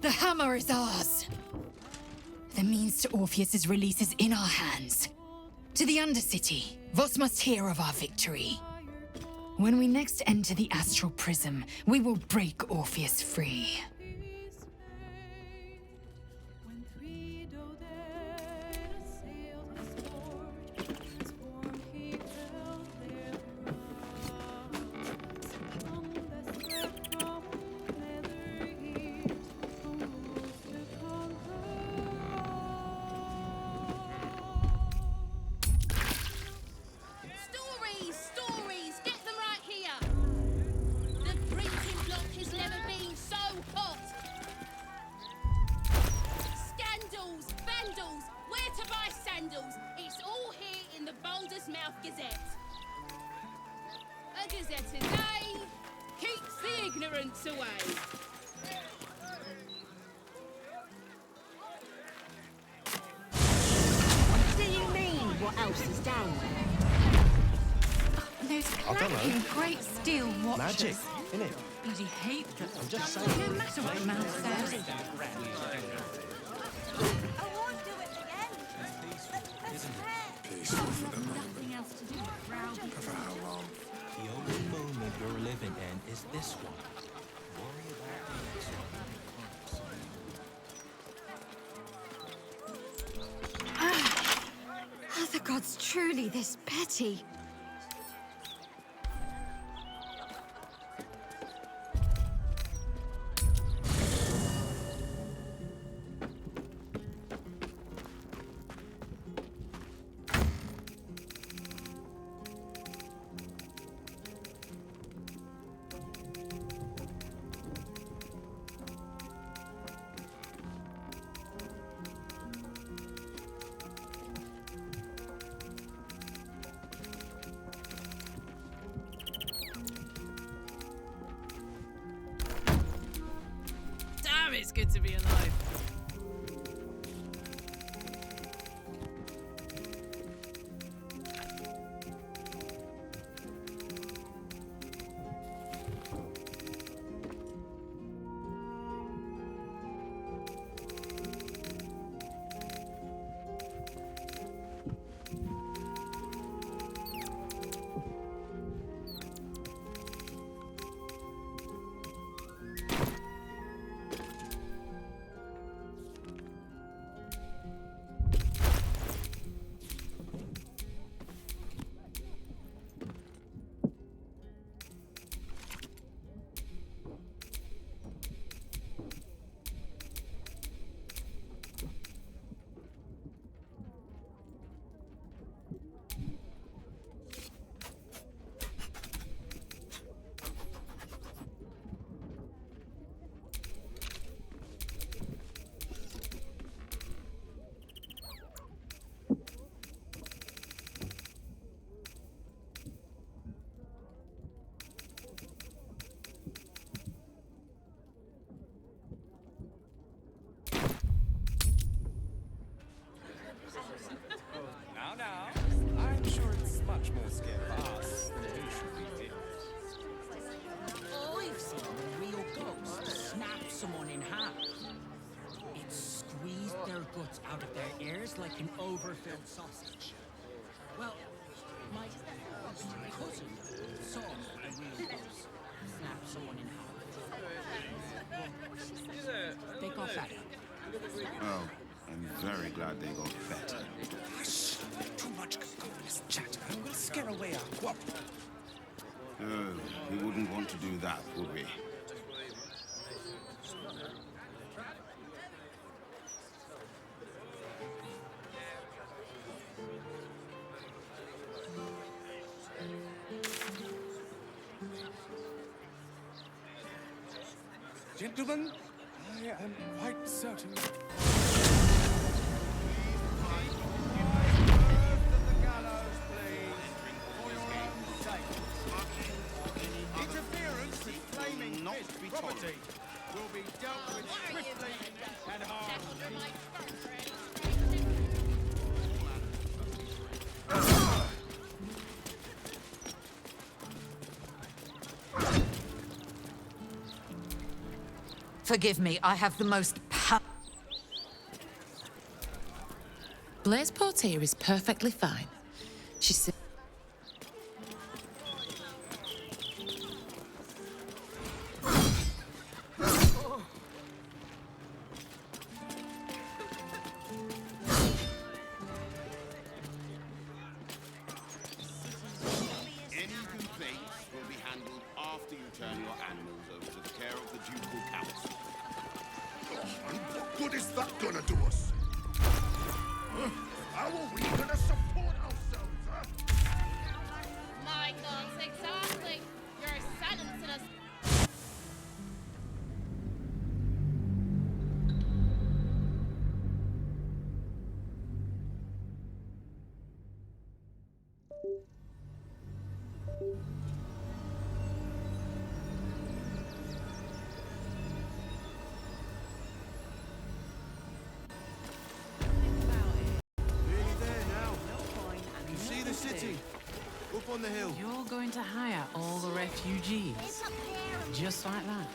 The hammer is ours. The means to Orpheus's release is in our hands. To the Undercity, Voss must hear of our victory. When we next enter the astral prism, we will break Orpheus free. Magic, innit? Bloody hate that. I'm just saying. No matter what the man says. I won't do it again. That's fair. Peaceful for the moment. Nothing else to do. For how long? The only moment you're living in is this one. Worry about the next one. Are the gods truly this petty? It's good to be alive. Out of their ears like an overfilled sausage. Well, my cousin saw a real ghost snap someone in half. They got better. Oh, I'm very glad they got better. Hush! Too much godless chatter will scare away our quarrel. Oh, we wouldn't want to do that, would we? Gentlemen, I am quite certain. Interference with flaming property will be dealt with swiftly and hard. Forgive me, I have the most Blaise Portier is perfectly fine. She said. Any complaints will be handled after you turn your animals over to the care of the Ducal Council. What good is that gonna do us? How are we gonna support ourselves, huh? My thoughts exactly. You're silencing us. Nearly there now. You see the city? Up on the hill. You're going to hire all the refugees? Just like that?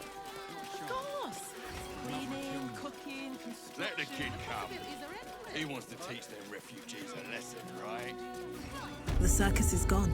Of course. Cleaning, cooking, construction. Let the kid come. Is there everywhere? He wants to teach them refugees a lesson, right? The circus is gone.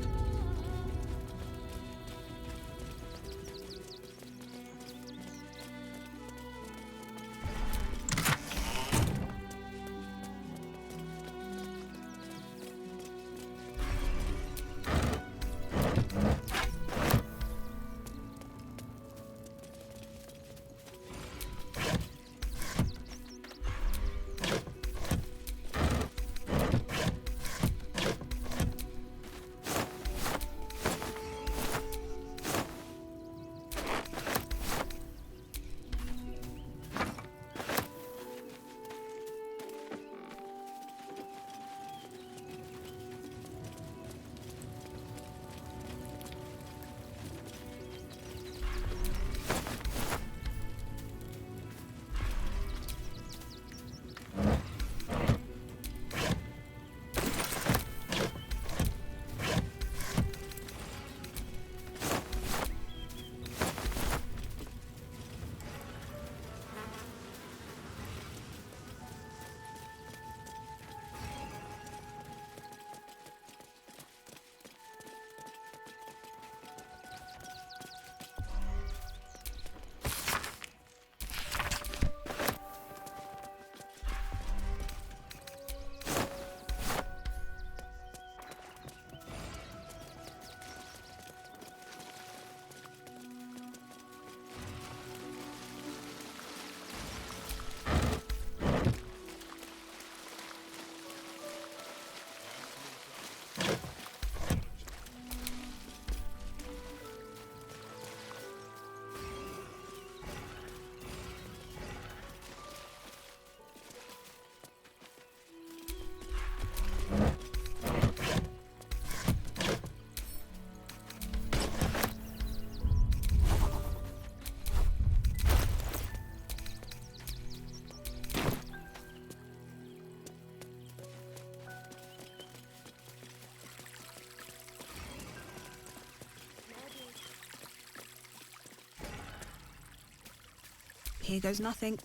Here goes nothing.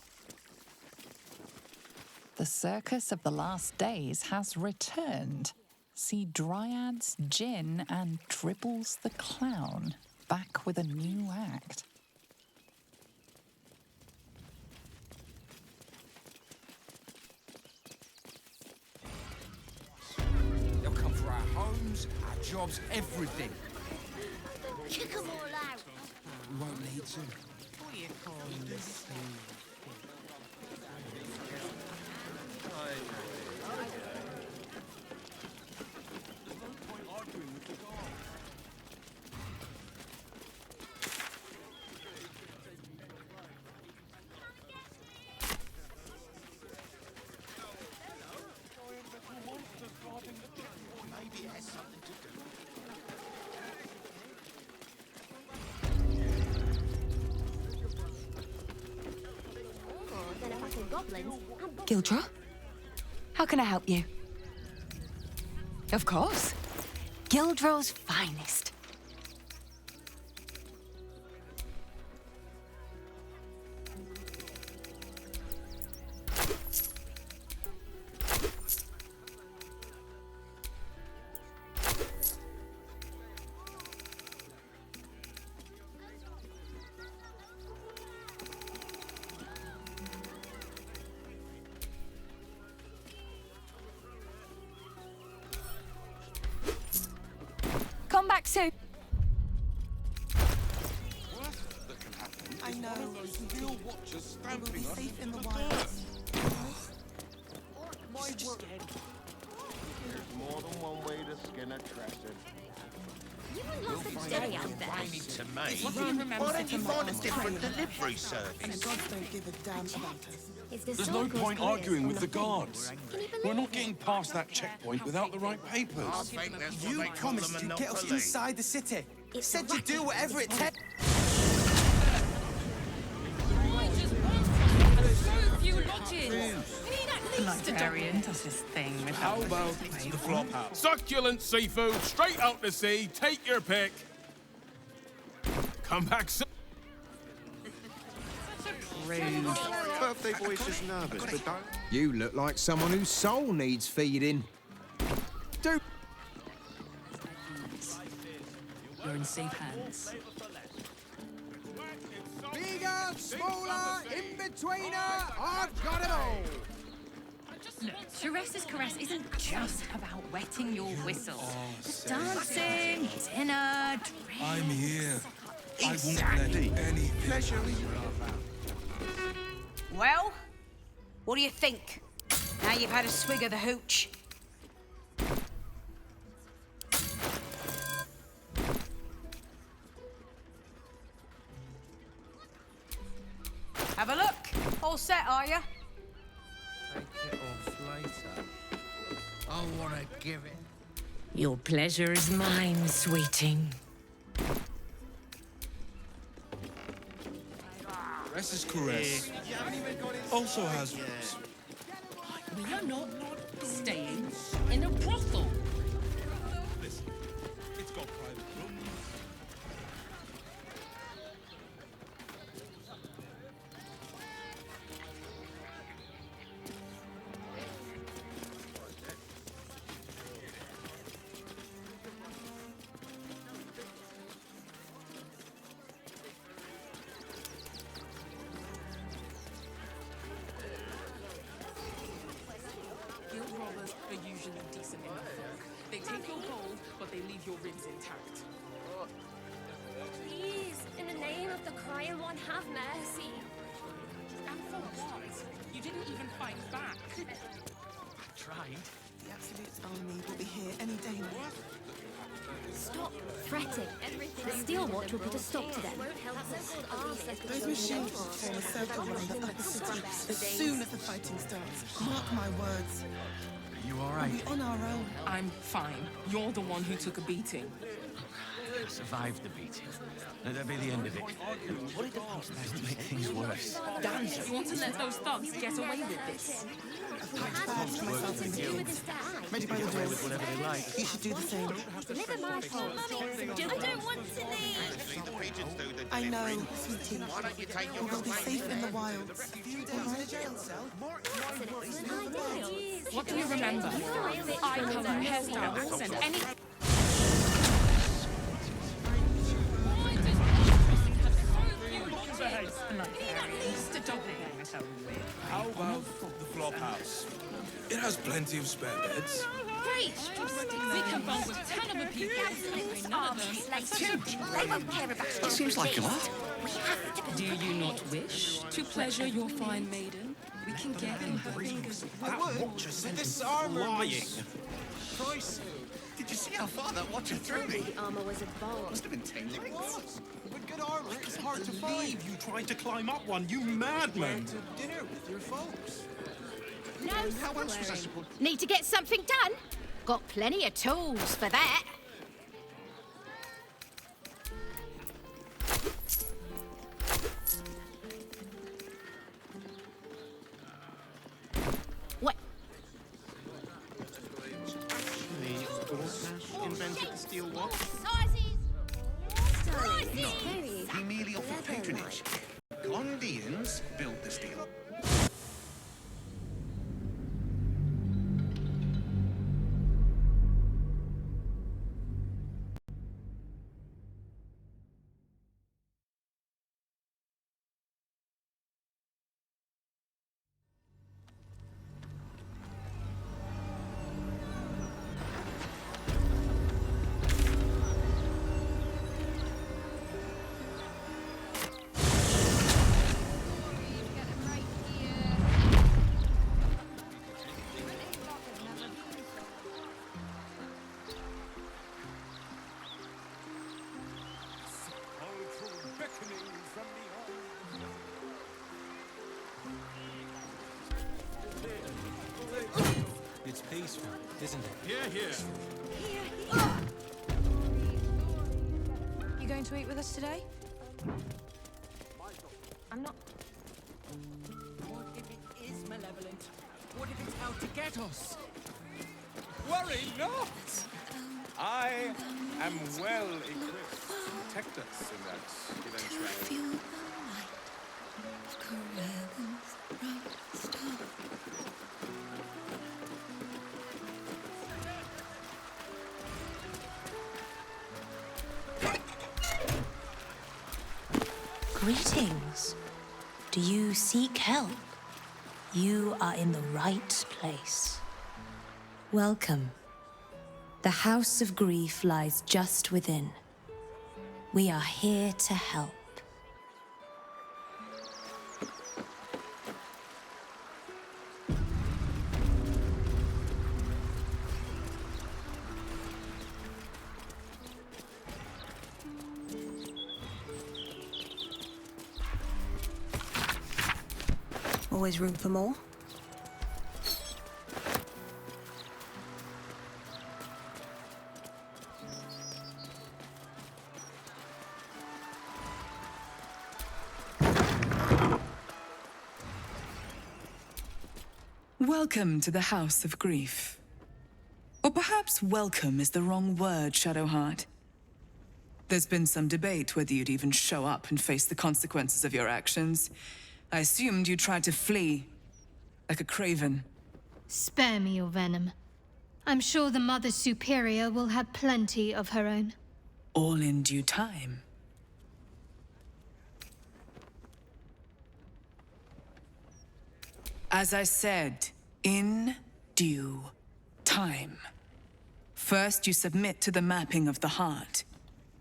The circus of the last days has returned. See Dryads, Jinn, and Dribbles the Clown back with a new act. They'll come for our homes, our jobs, everything. Kick them all out. We won't need to. What are you calling this thing? Maybe it has something to do. Gildra? How can I help you? Of course. Gildro's finest. So, I know. Real watchers stamping us. Safe in the wild. My word. There's more than one way to skin a trestle. you wouldn't last a day out there. Whiny to me. Why don't you find a different delivery service? Gods don't give a damn about us. There's no point arguing with the guards. We're not getting past that checkpoint without the right papers. I think that's what You they call promised the you'd get us monopoly. inside the city. Said you'd do whatever it takes. The librarian does his thing with How about the flop house? Succulent seafood, straight out to sea. Take your pick. Come back soon. Birthday boy's just nervous, but don't. You look like someone whose soul needs feeding. Do. You're in safe hands. Bigger, smaller, in-betweener, I've got it all. Look, Therese's caress isn't just about wetting your whistle. There's dancing, dinner, drinks. I'm here. I won't let anything. Pleasure. Well, what do you think? Now you've had a swig of the hooch. Have a look. All set, are you? Take it off later. I want to give it. Your pleasure is mine, sweeting. Therese's caress also has roots. We are not staying in a brothel. Listen, it's got private rooms. Guild robbers are usually decent enough folk. They take your gold, but they leave your ribs intact. Please, in the name of the crying one, have mercy. And for what? You didn't even fight back. Tried. The absolute army will be here any day now. Stop fretting. The Steel Watch will put a stop to them. Those machines will form a circle around the upper city as soon as the fighting starts. Mark my words. You all We'll right? be on our own. I'm fine. You're the one who took a beating. I survived the beating. Let that be the end of it. What did the postmaster make things worse? You want to let those thugs get away with this? I've packed bags for myself in the fields. Ready by the doors. Whatever they like. You should do the same. Deliver my fault. I don't want to leave. Actually, the pigeons do the I know, delivery. sweetie. Why don't you take your We will be safe in the wilds. What do you remember? I cover hairstyles and any... How about the flop house? It has plenty of spare beds. Great! We can bowl with 10 other people and pay none of them. They won't care about It seems like a lot. Do you not wish to pleasure your fine maiden? We can get in That watcher said this armor lying. Christ. Did you see how far that watcher threw me? The armor was a bomb. Must have been 10 lengths. With good armor, it's hard to believe you tried to climb up one, you madman. To dinner with your folks. No How else was I supposed to... Need to get something done? Got plenty of tools for that. What? Invented the steel watch. Sizes! He merely offered patronage. Gondians built the steel. Peaceful, isn't it? Here, here. You going to eat with us today? I'm not. What if it is malevolent? What if it's out to get us? Worry not! I am well equipped to protect us in that eventuality. Greetings. Do you seek help? You are in the right place. Welcome. The House of Grief lies just within. We are here to help. Always room for more? Welcome to the House of Grief. Or perhaps welcome is the wrong word, Shadowheart. There's been some debate whether you'd even show up and face the consequences of your actions. I assumed you tried to flee, like a craven. Spare me your venom. I'm sure the Mother Superior will have plenty of her own. All in due time. As I said, in due time. First, you submit to the mapping of the heart.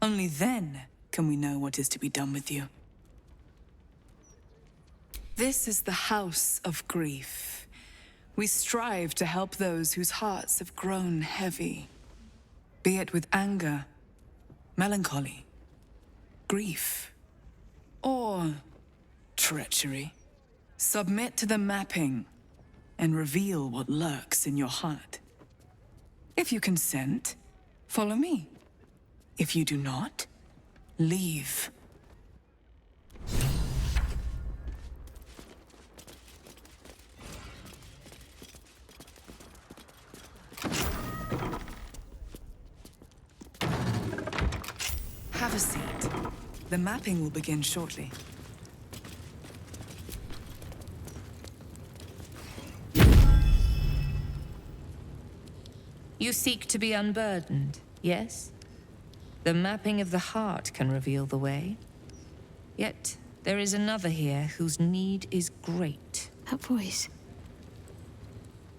Only then can we know what is to be done with you. This is the House of Grief. We strive to help those whose hearts have grown heavy, be it with anger, melancholy, grief, or treachery. Submit to the mapping and reveal what lurks in your heart. If you consent, follow me. If you do not, leave. Have a seat. The mapping will begin shortly. You seek to be unburdened, yes? The mapping of the heart can reveal the way. Yet, there is another here whose need is great. That voice.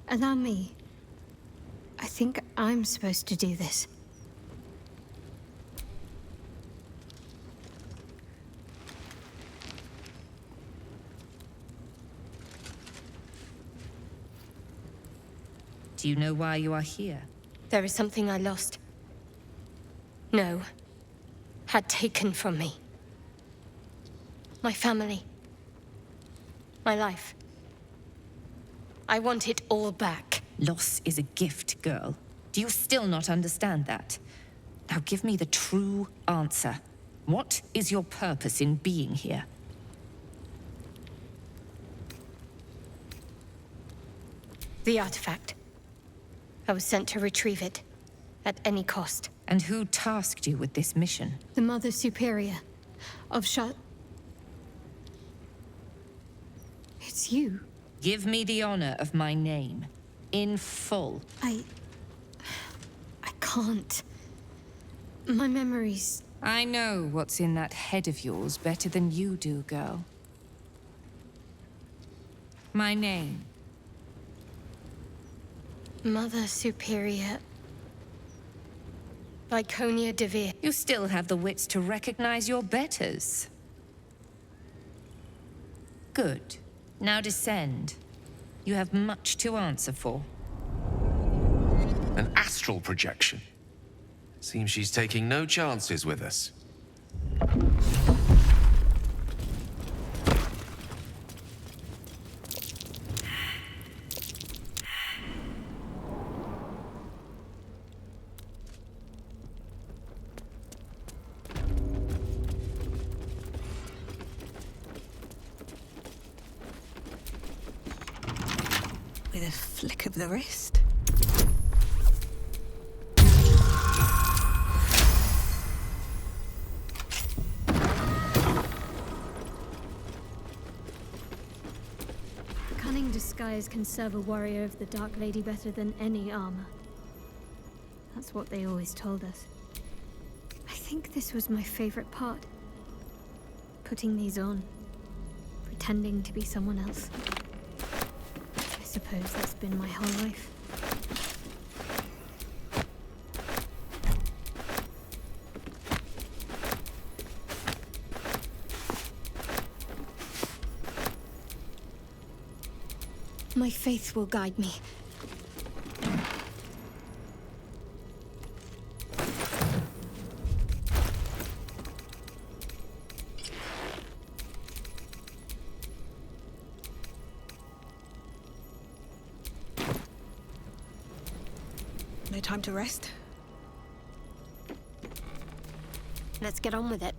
Allow me. I think I'm supposed to do this. Do you know why you are here? There is something I lost. No. Had taken from me. My family. My life. I want it all back. Loss is a gift, girl. Do you still not understand that? Now give me the true answer. What is your purpose in being here? The artifact. I was sent to retrieve it, at any cost. And who tasked you with this mission? The Mother Superior of It's you. Give me the honor of my name, in full. I can't. My memories... I know what's in that head of yours better than you do, girl. My name. Mother Superior... Viconia DeVere. You still have the wits to recognize your betters. Good. Now descend. You have much to answer for. An astral projection. Seems she's taking no chances with us. with a flick of the wrist. Cunning disguise can serve a warrior of the Dark Lady better than any armor. That's what they always told us. I think this was my favorite part. Putting these on. Pretending to be someone else. I suppose that's been my whole life. My faith will guide me. No time to rest? Let's get on with it.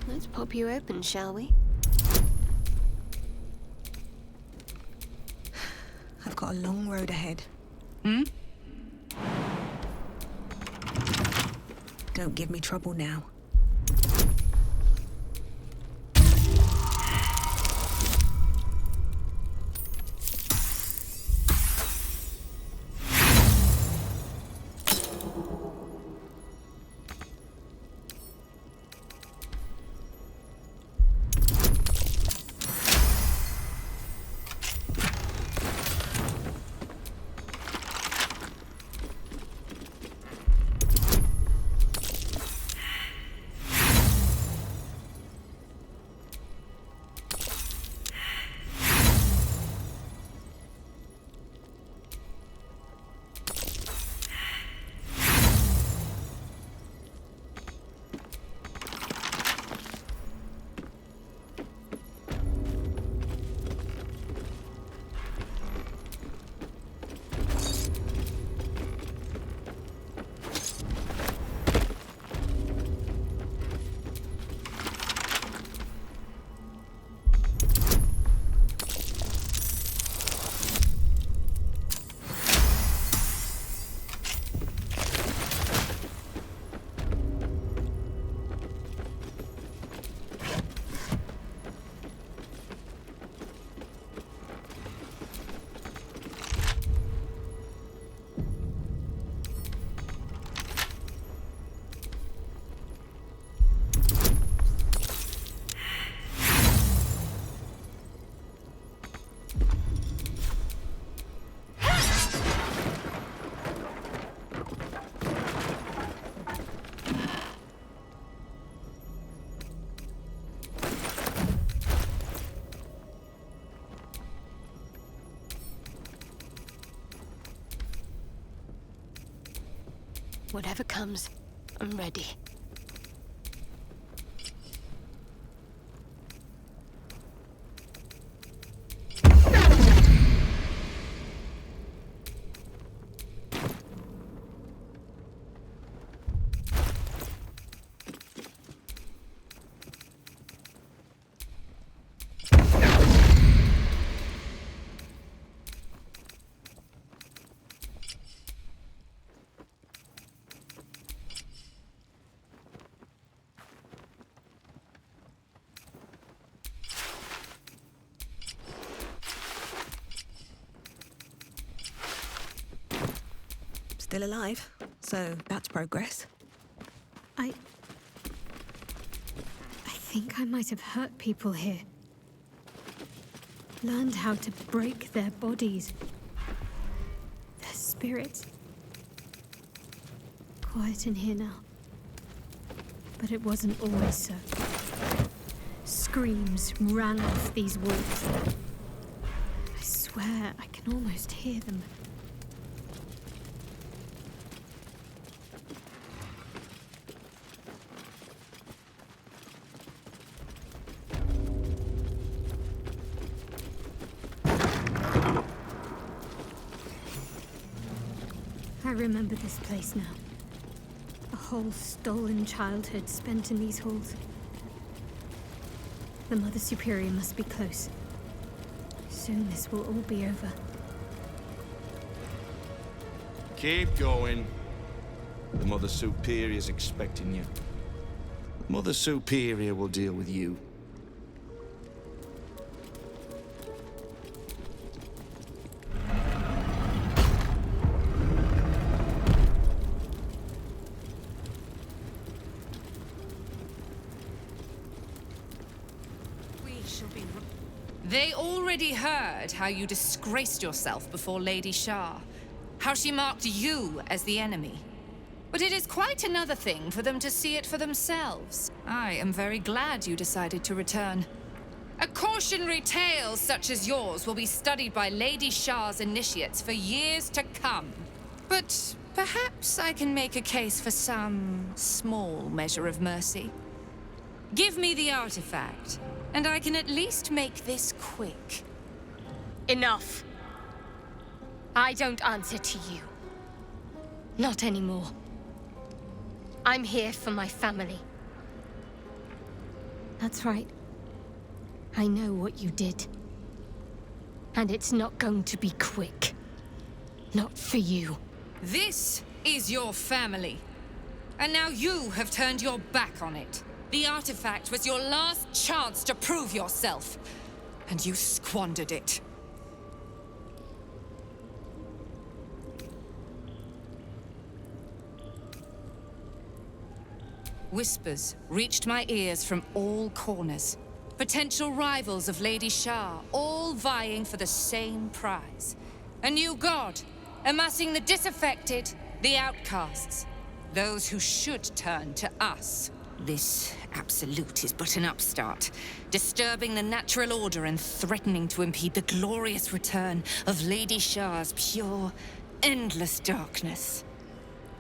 Let's pop you open, shall we? I've got a long road ahead. Don't give me trouble now. Whatever comes, I'm ready. Still alive, so that's progress. I think I might have hurt people here. Learned how to break their bodies. Their spirits. Quiet in here now. But it wasn't always so. Screams rang off these walls. I swear I can almost hear them. I remember this place now. A whole stolen childhood spent in these halls. The Mother Superior must be close. Soon this will all be over. Keep going. The Mother Superior's expecting you. Mother Superior will deal with you. They already heard how you disgraced yourself before Lady Shah, how she marked you as the enemy. But it is quite another thing for them to see it for themselves. I am very glad you decided to return. A cautionary tale such as yours will be studied by Lady Shah's initiates for years to come. But perhaps I can make a case for some small measure of mercy. Give me the artifact, and I can at least make this quick. Enough. I don't answer to you. Not anymore. I'm here for my family. That's right. I know what you did. And it's not going to be quick. Not for you. This is your family. And now you have turned your back on it. The artifact was your last chance to prove yourself. And you squandered it. Whispers reached my ears from all corners. Potential rivals of Lady Shah, all vying for the same prize. A new god, amassing the disaffected, the outcasts. Those who should turn to us. This absolute is but an upstart, disturbing the natural order and threatening to impede the glorious return of Lady Shah's pure, endless darkness.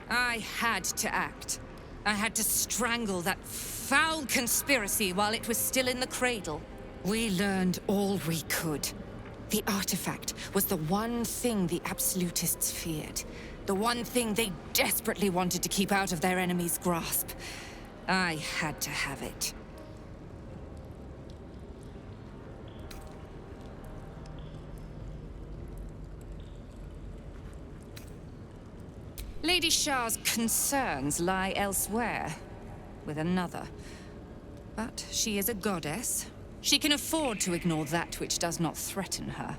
I had to act. I had to strangle that foul conspiracy while it was still in the cradle. We learned all we could. The artifact was the one thing the absolutists feared. The one thing they desperately wanted to keep out of their enemy's grasp. I had to have it. Lady Shah's concerns lie elsewhere, with another. But she is a goddess. She can afford to ignore that which does not threaten her.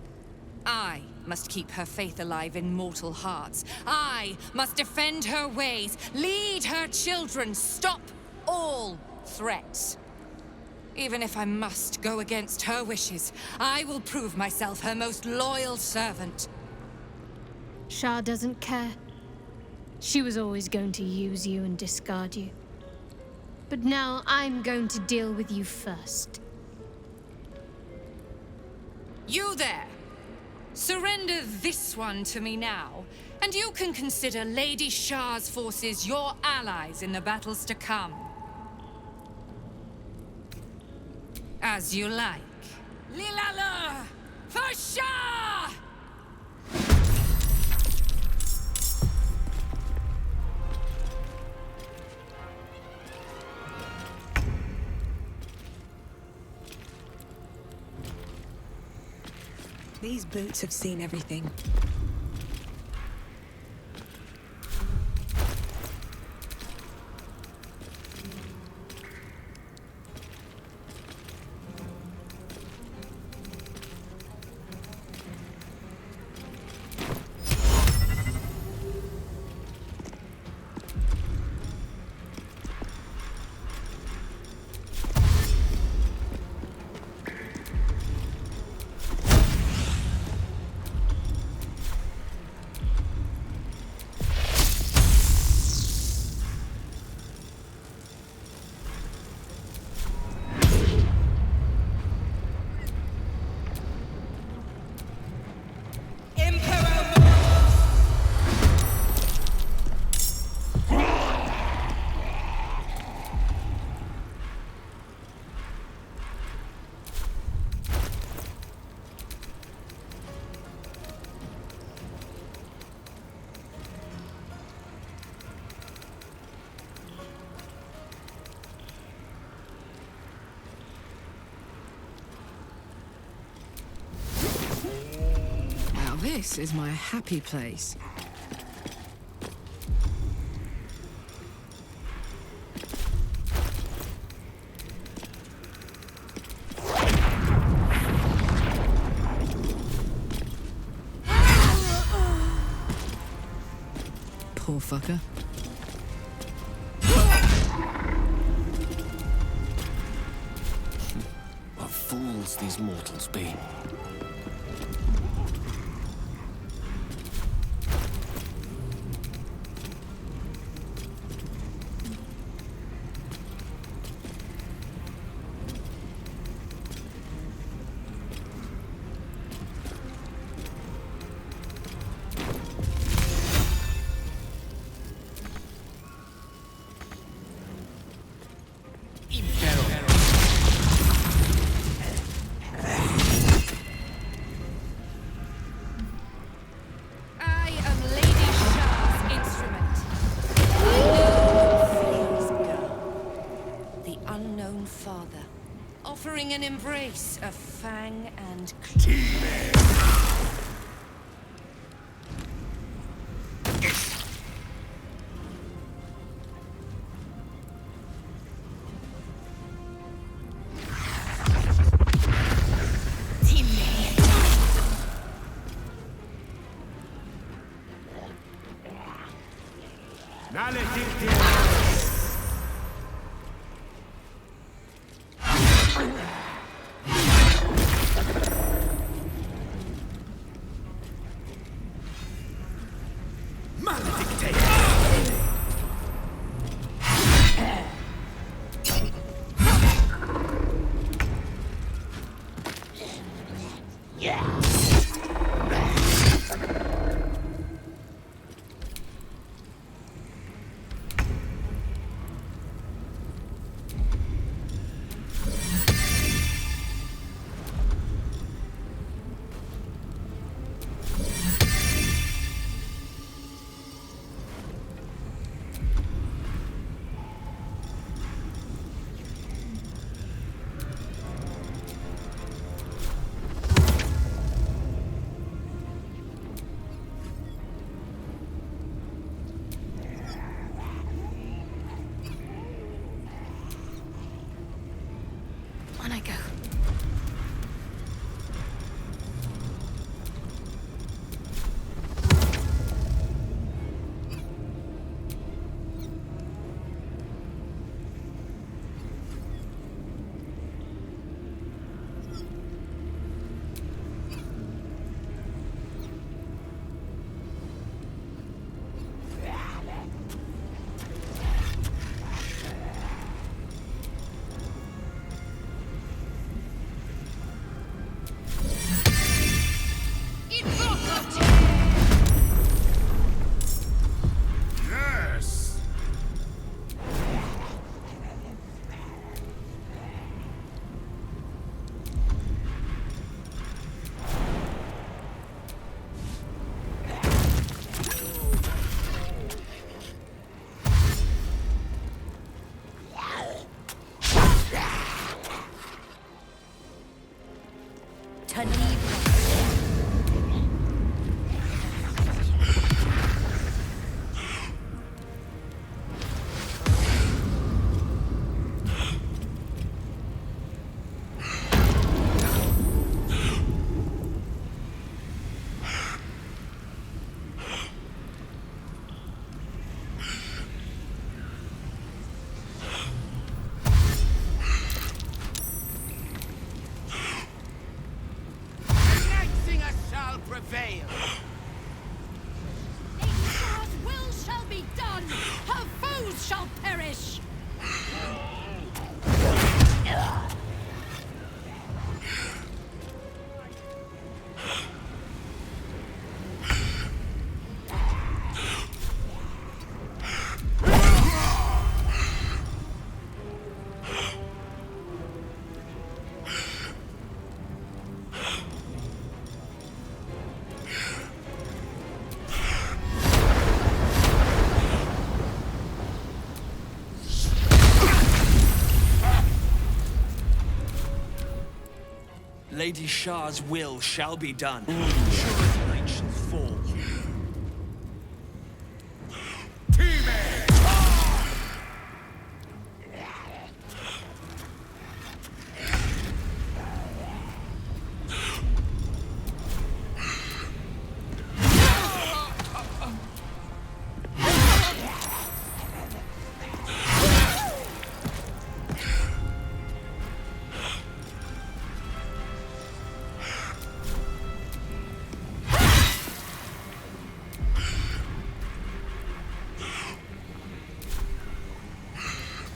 I must keep her faith alive in mortal hearts. I must defend her ways, lead her children, stop all threats. Even if I must go against her wishes, I will prove myself her most loyal servant. Shah doesn't care. She was always going to use you and discard you. But now I'm going to deal with you first. You there! Surrender this one to me now, and you can consider Lady Shah's forces your allies in the battles to come. As you like. Lilala! For Shah! These boots have seen everything. This is my happy place. Poor fucker. What fools these mortals be. An embrace of fang and On I go. Prevail. God's will shall be done. Her foes shall perish. Lady Shah's will shall be done. Sure, night shall fall.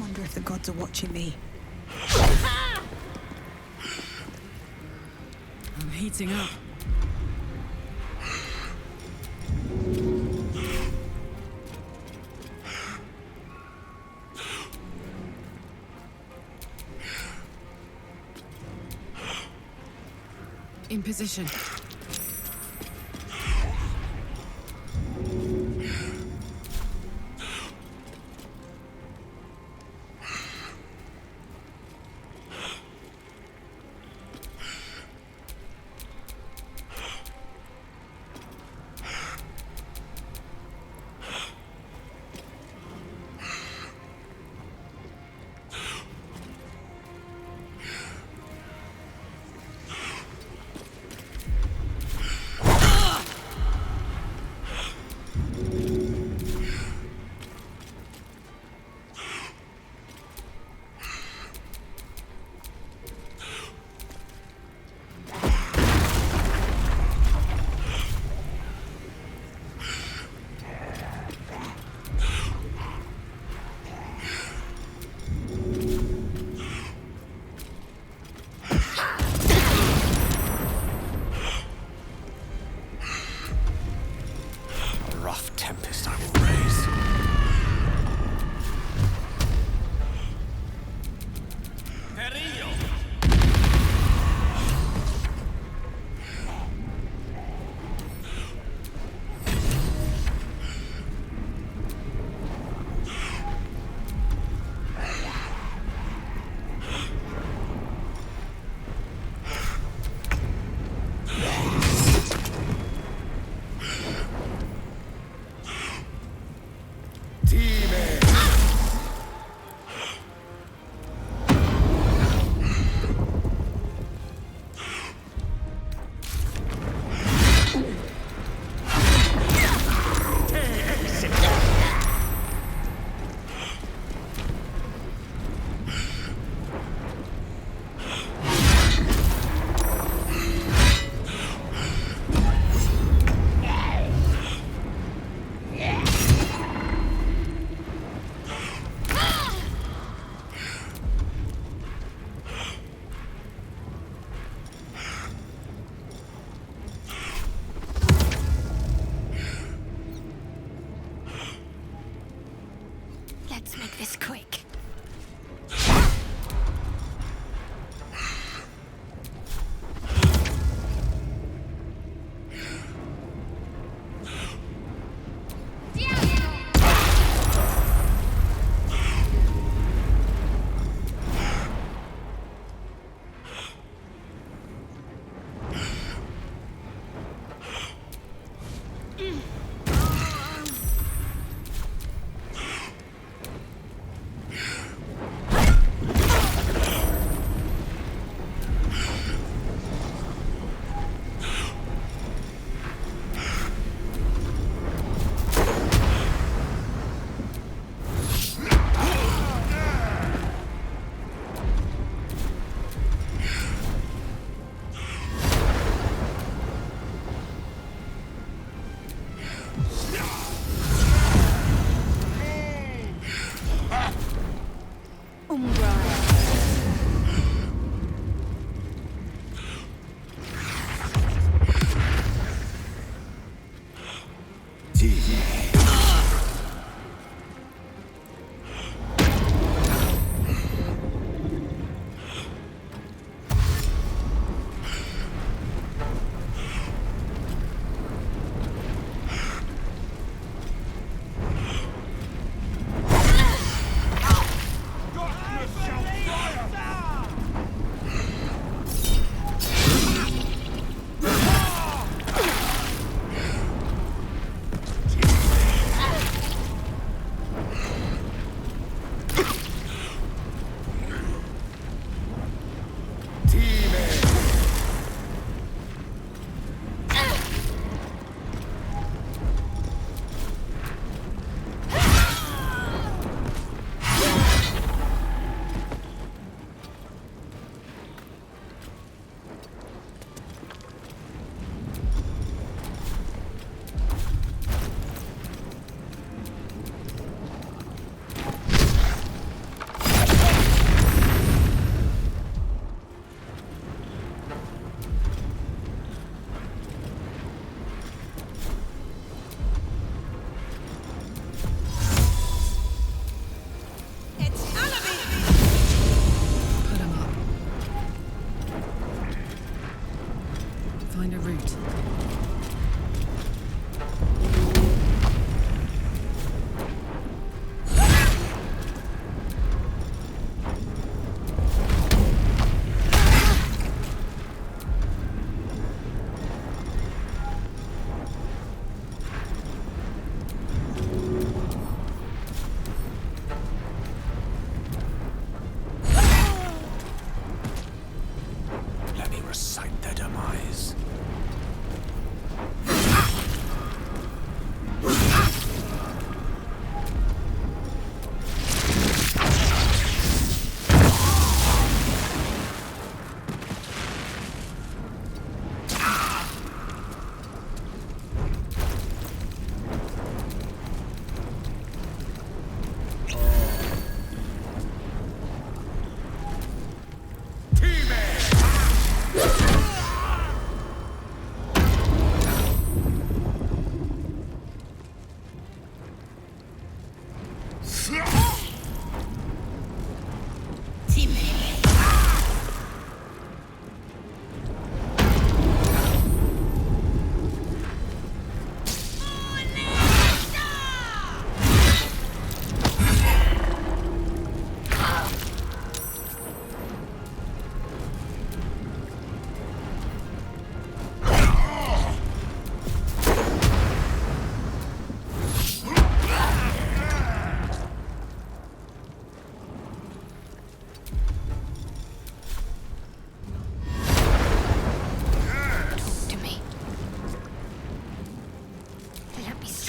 Wonder if the gods are watching me. I'm heating up. In position.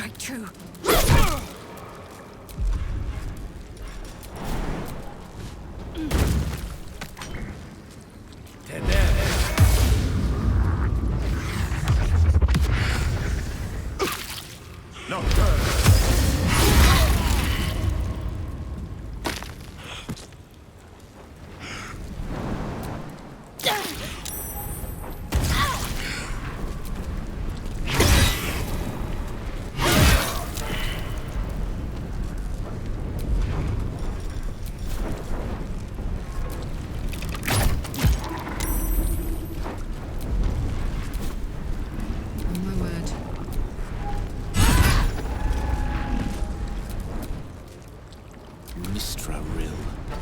strike true.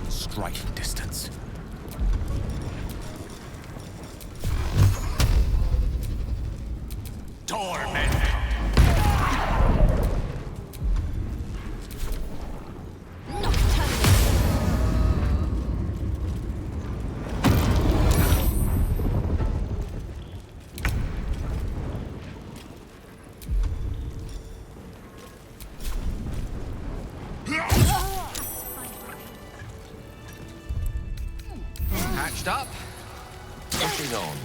Striking distance. Torment! Hatched up. Pushing on.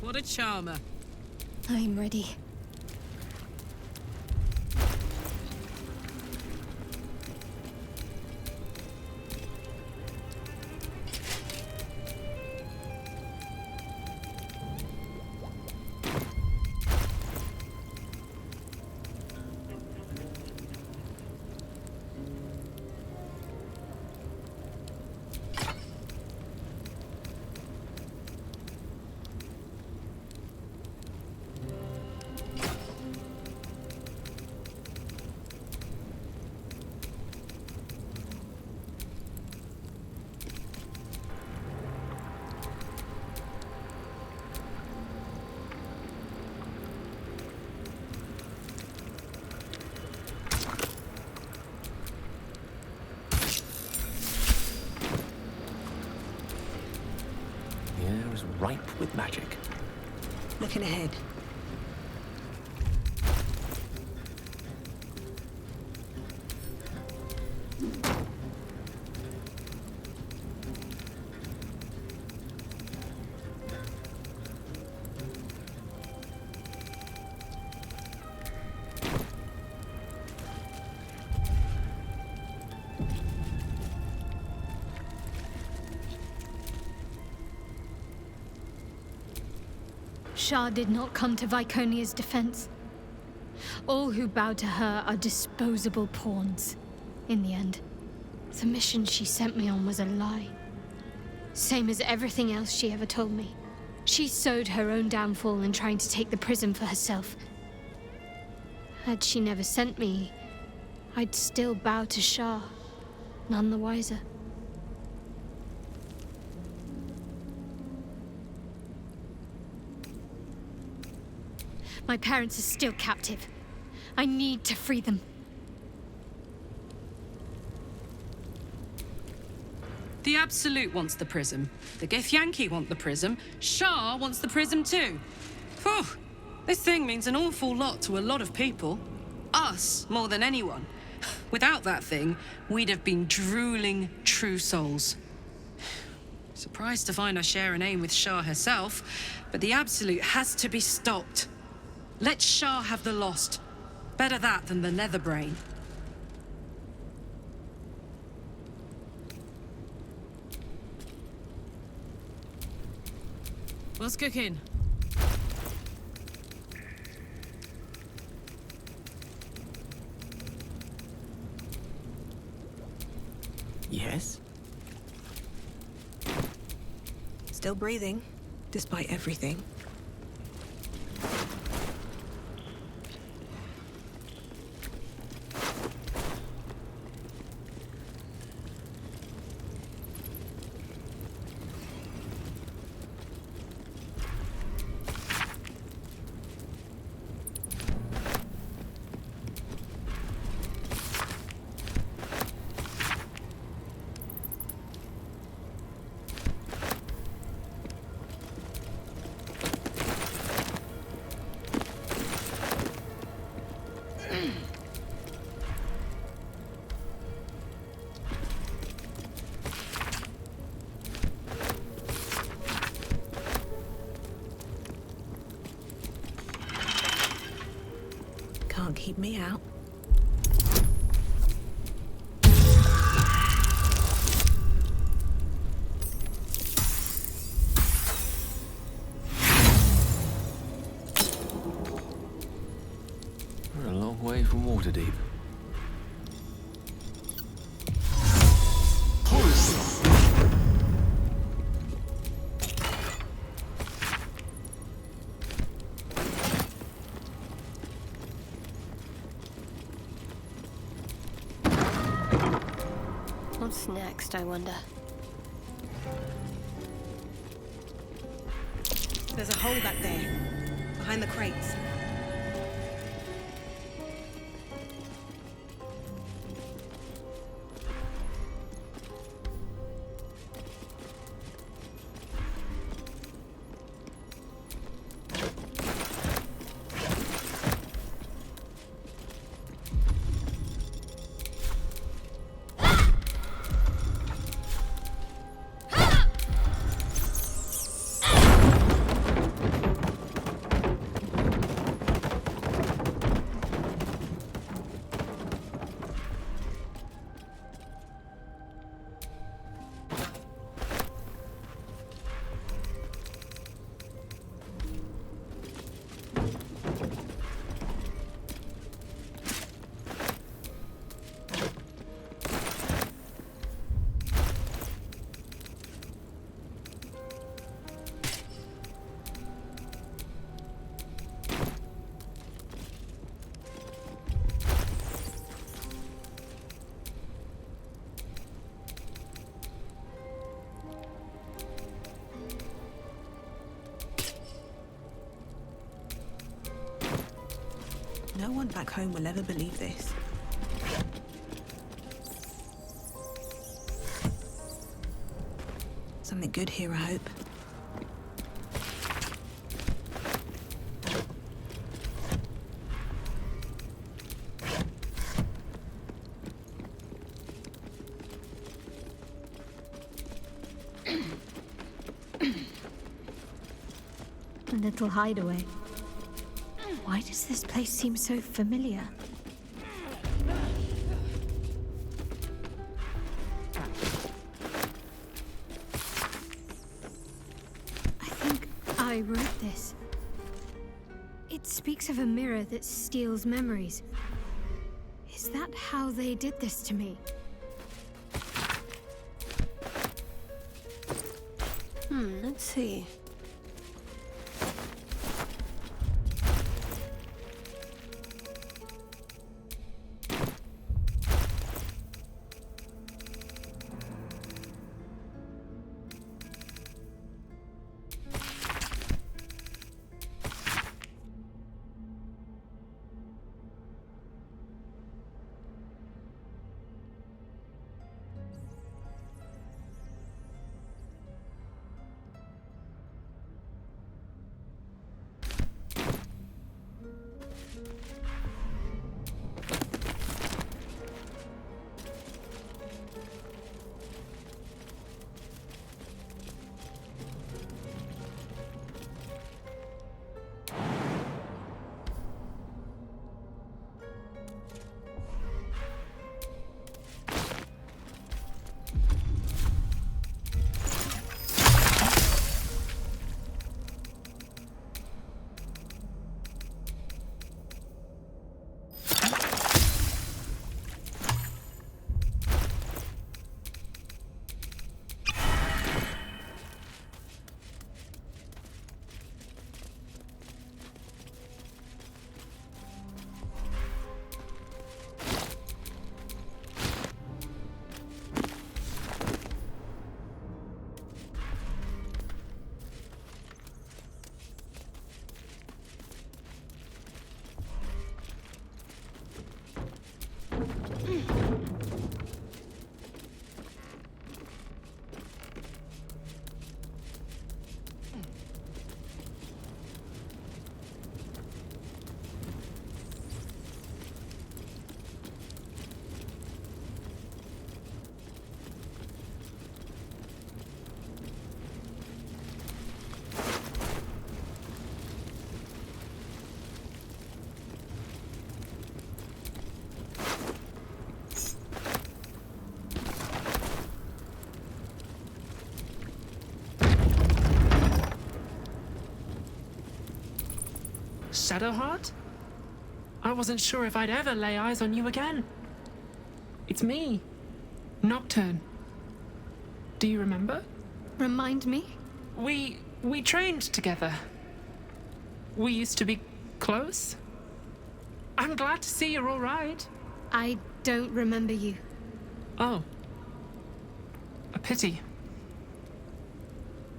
What a charmer. I'm ready. Ripe with magic. Looking ahead. Shah did not come to Viconia's defense. All who bow to her are disposable pawns. In the end, the mission she sent me on was a lie. Same as everything else she ever told me. She sowed her own downfall in trying to take the prism for herself. Had she never sent me, I'd still bow to Shah, none the wiser. My parents are still captive. I need to free them. The Absolute wants the prism. The Githyanki want the prism. Shah wants the prism too. Phew! This thing means an awful lot to a lot of people. Us, more than anyone. Without that thing, we'd have been drooling true souls. Surprised to find I share a name with Shah herself, but the Absolute has to be stopped. Let Shah have the Lost. Better that than the Netherbrain. What's cooking? Yes? Still breathing, despite everything. Can't keep me out. We're a long way from Waterdeep. What's next, I wonder? There's a hole back there, behind the crates. No one back home will ever believe this. Something good here, I hope. A little hideaway. Why does this place seem so familiar? I think I wrote this. It speaks of a mirror that steals memories. Is that how they did this to me? Let's see. Shadowheart? I wasn't sure if I'd ever lay eyes on you again. It's me, Nocturne. Do you remember? Remind me? We trained together. We used to be close. I'm glad to see you're all right. I don't remember you. Oh. A pity.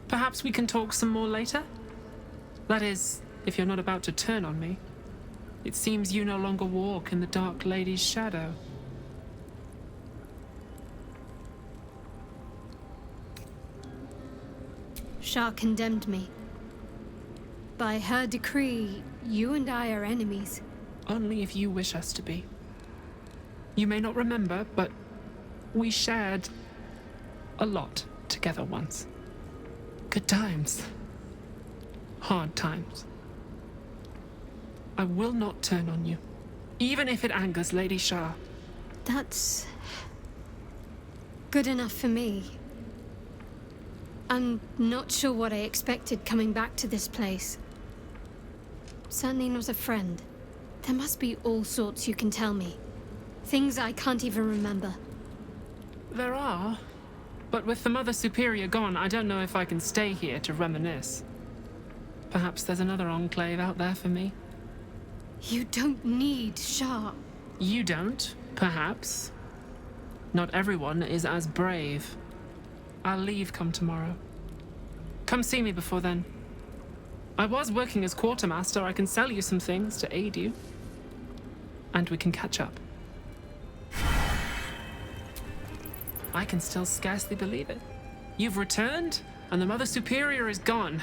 Perhaps we can talk some more later? That is, if you're not about to turn on me. It seems you no longer walk in the Dark Lady's shadow. Shah condemned me. By her decree, you and I are enemies. Only if you wish us to be. You may not remember, but we shared a lot together once. Good times. Hard times. I will not turn on you, even if it angers Lady Shah. That's good enough for me. I'm not sure what I expected coming back to this place. Certainly not a friend. There must be all sorts you can tell me. Things I can't even remember. There are, but with the Mother Superior gone, I don't know if I can stay here to reminisce. Perhaps there's another enclave out there for me. You don't need Shah. You don't, perhaps. Not everyone is as brave. I'll leave come tomorrow. Come see me before then. I was working as quartermaster. I can sell you some things to aid you. And we can catch up. I can still scarcely believe it. You've returned, and the Mother Superior is gone.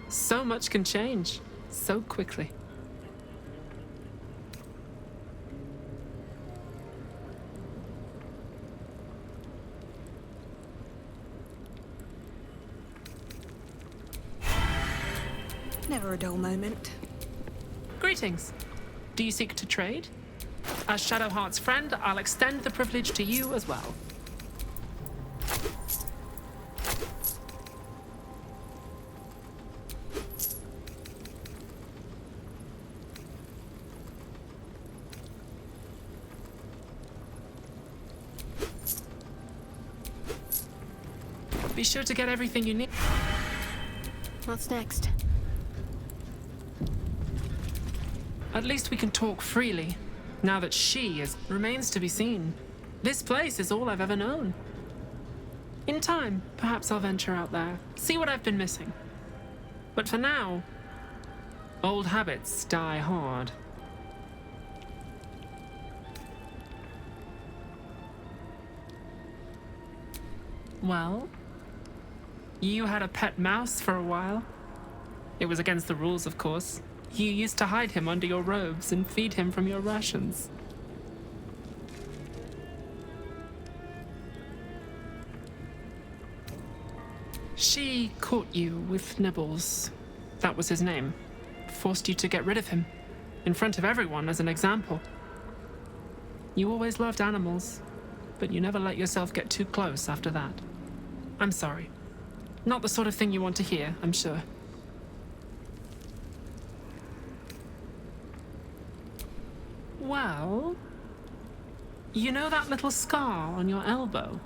So much can change, so quickly. Never a dull moment. Greetings. Do you seek to trade? As Shadowheart's friend, I'll extend the privilege to you as well. Be sure to get everything you need. What's next? At least we can talk freely, now that she remains to be seen. This place is all I've ever known. In time, perhaps I'll venture out there, see what I've been missing. But for now, old habits die hard. Well, you had a pet mouse for a while. It was against the rules, of course. You used to hide him under your robes and feed him from your rations. She caught you with Nibbles. That was his name. Forced you to get rid of him. In front of everyone as an example. You always loved animals, but you never let yourself get too close after that. I'm sorry. Not the sort of thing you want to hear, I'm sure. Well, you know that little scar on your elbow?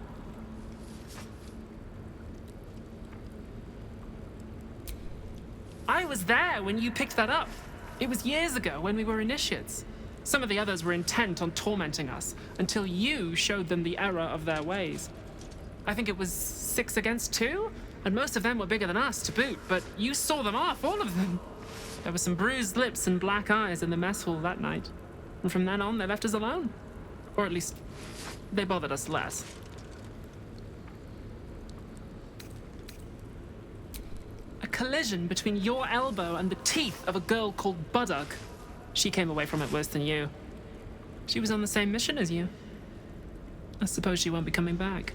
I was there when you picked that up. It was years ago when we were initiates. Some of the others were intent on tormenting us until you showed them the error of their ways. I think it was 6 against 2, and most of them were bigger than us to boot, but you saw them off, all of them. There were some bruised lips and black eyes in the mess hall that night. And from then on, they left us alone. Or at least, they bothered us less. A collision between your elbow and the teeth of a girl called Budug. She came away from it worse than you. She was on the same mission as you. I suppose she won't be coming back.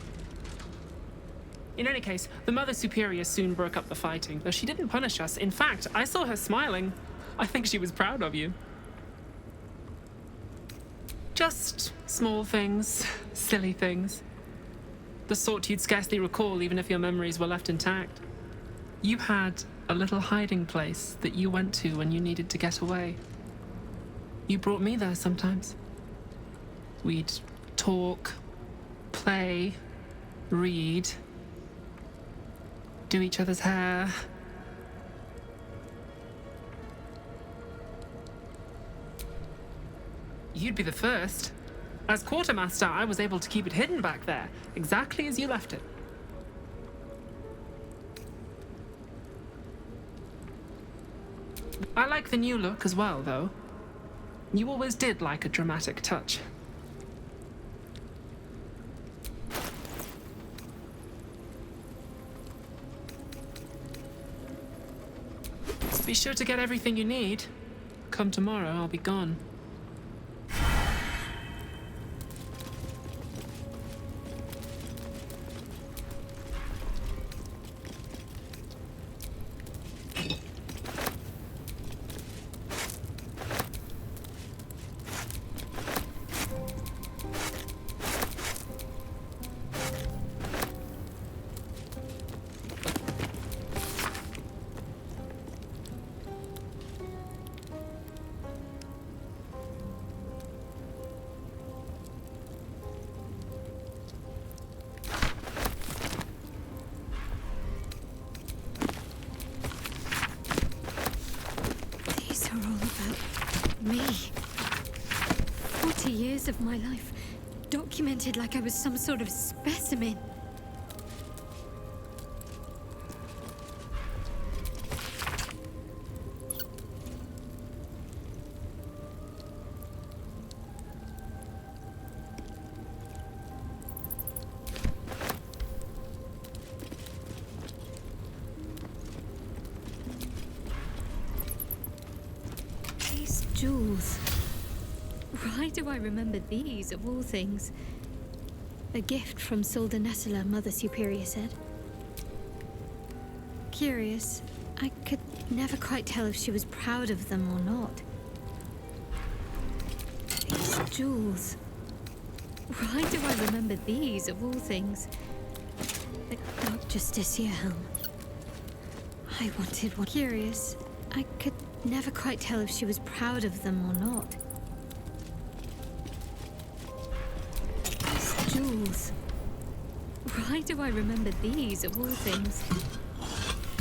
In any case, the Mother Superior soon broke up the fighting, though she didn't punish us. In fact, I saw her smiling. I think she was proud of you. Just small things, silly things. The sort you'd scarcely recall even if your memories were left intact. You had A little hiding place that you went to when you needed to get away. You brought me there sometimes. We'd talk, play, read, do each other's hair. You'd be the first. As quartermaster, I was able to keep it hidden back there, exactly as you left it. I like the new look as well, though. You always did like a dramatic touch. Be sure to get everything you need. Come tomorrow, I'll be gone. Me. 40 years of my life, documented like I was some sort of specimen. Jewels. Why do I remember these, of all things? A gift from Solda Nessela, Mother Superior said. Curious. I could never quite tell if she was proud of them or not. These jewels. Why do I remember these, of all things? The Dark Justicia helm. I wanted one. Curious. I could never quite tell if she was proud of them or not. These jewels. Why do I remember these, of all things?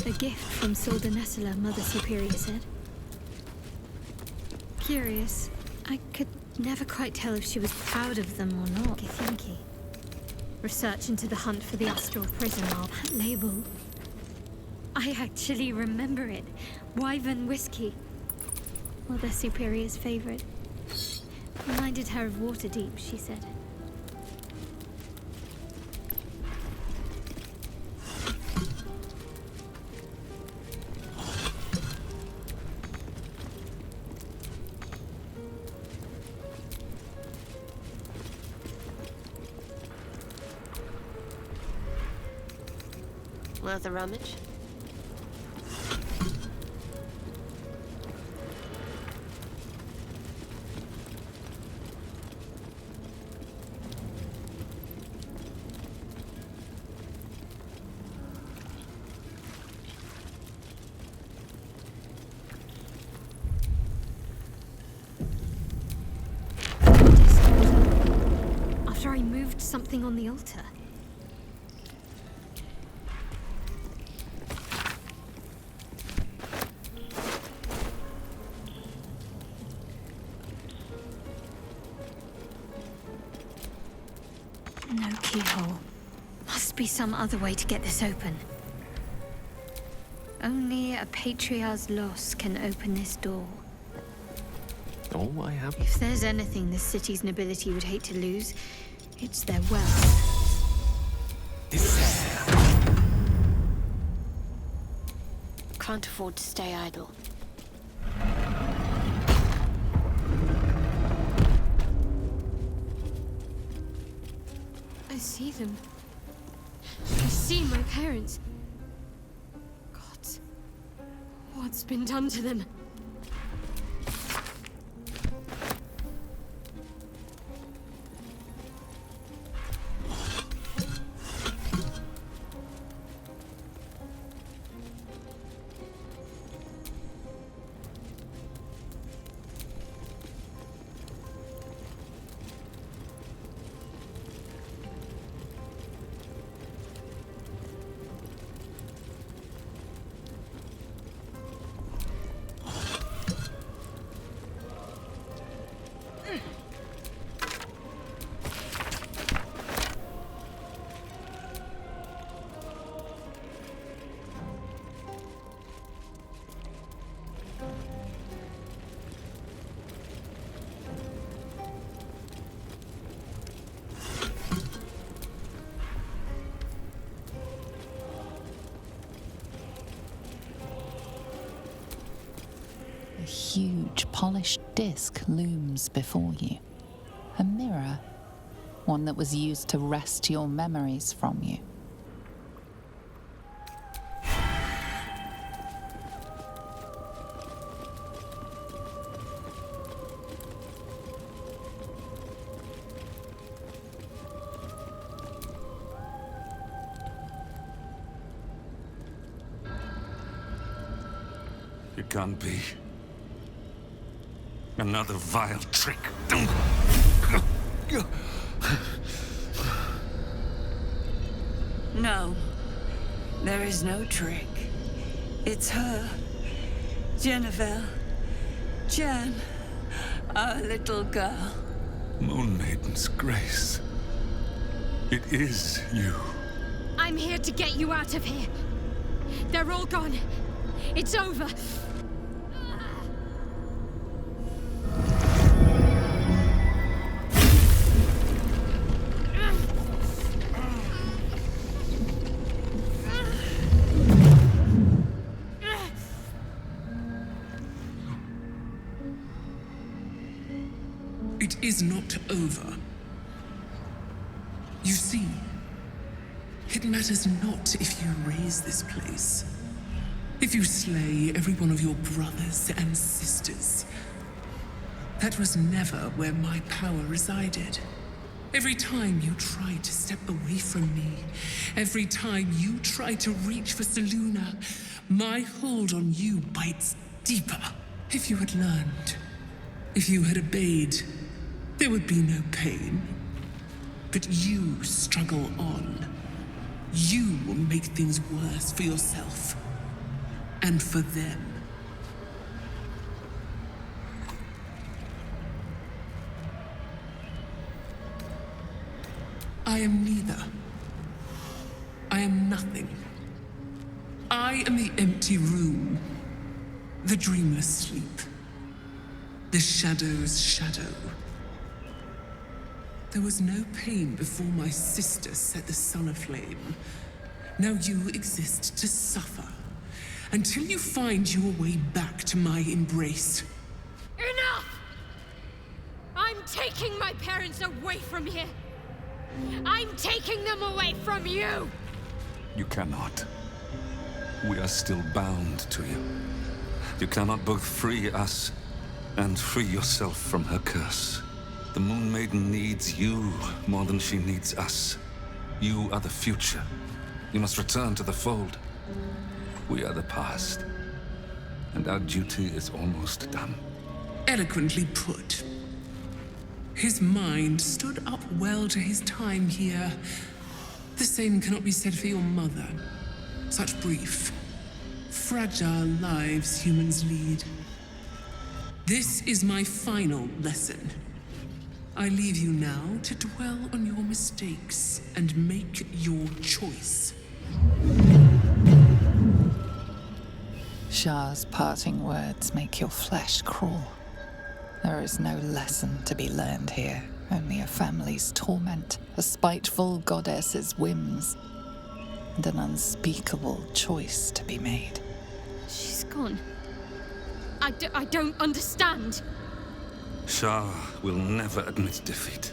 A gift from Solda Nessela, Mother Superior said. Curious. I could never quite tell if she was proud of them or not. Thinky. Research into the hunt for the astral prison of that label. I actually remember it. Wyvern whiskey. Mother Superior's favorite. Reminded her of Waterdeep, she said. Worth a rummage? After I moved something on the altar. No keyhole. Must be some other way to get this open. Only a patriarch's loss can open this door. Oh, I have. If there's anything the city's nobility would hate to lose, it's their wealth. Can't afford to stay idle. I see them. I see my parents. God, what's been done to them? polished disc looms before you. A mirror, one that was used to wrest your memories from you. It can't be. Another vile trick. No, there is no trick. It's her. Jennifer. Jan. Our little girl. Moon Maiden's grace. It is you. I'm here to get you out of here. They're all gone. It's over. It is not over. You see, it matters not if you raise this place. If you slay every one of your brothers and sisters. That was never where my power resided. Every time you tried to step away from me, every time you tried to reach for Selûne, my hold on you bites deeper. If you had learned, if you had obeyed, there would be no pain. But you struggle on. You will make things worse for yourself. And for them. I am neither. I am nothing. I am the empty room, the dreamless sleep, the shadow's shadow. There was no pain before my sister set the sun aflame. Now you exist to suffer. Until you find your way back to my embrace. Enough! I'm taking my parents away from here. I'm taking them away from you! You cannot. We are still bound to you. You cannot both free us and free yourself from her curse. The Moon Maiden needs you more than she needs us. You are the future. You must return to the fold. We are the past, and our duty is almost done. Eloquently put. His mind stood up well to his time here. The same cannot be said for your mother. Such brief, fragile lives humans lead. This is my final lesson. I leave you now to dwell on your mistakes and make your choice. Shah's parting words make your flesh crawl. There is no lesson to be learned here, only a family's torment, a spiteful goddess's whims, and an unspeakable choice to be made. She's gone. I don't understand. Shah will never admit defeat.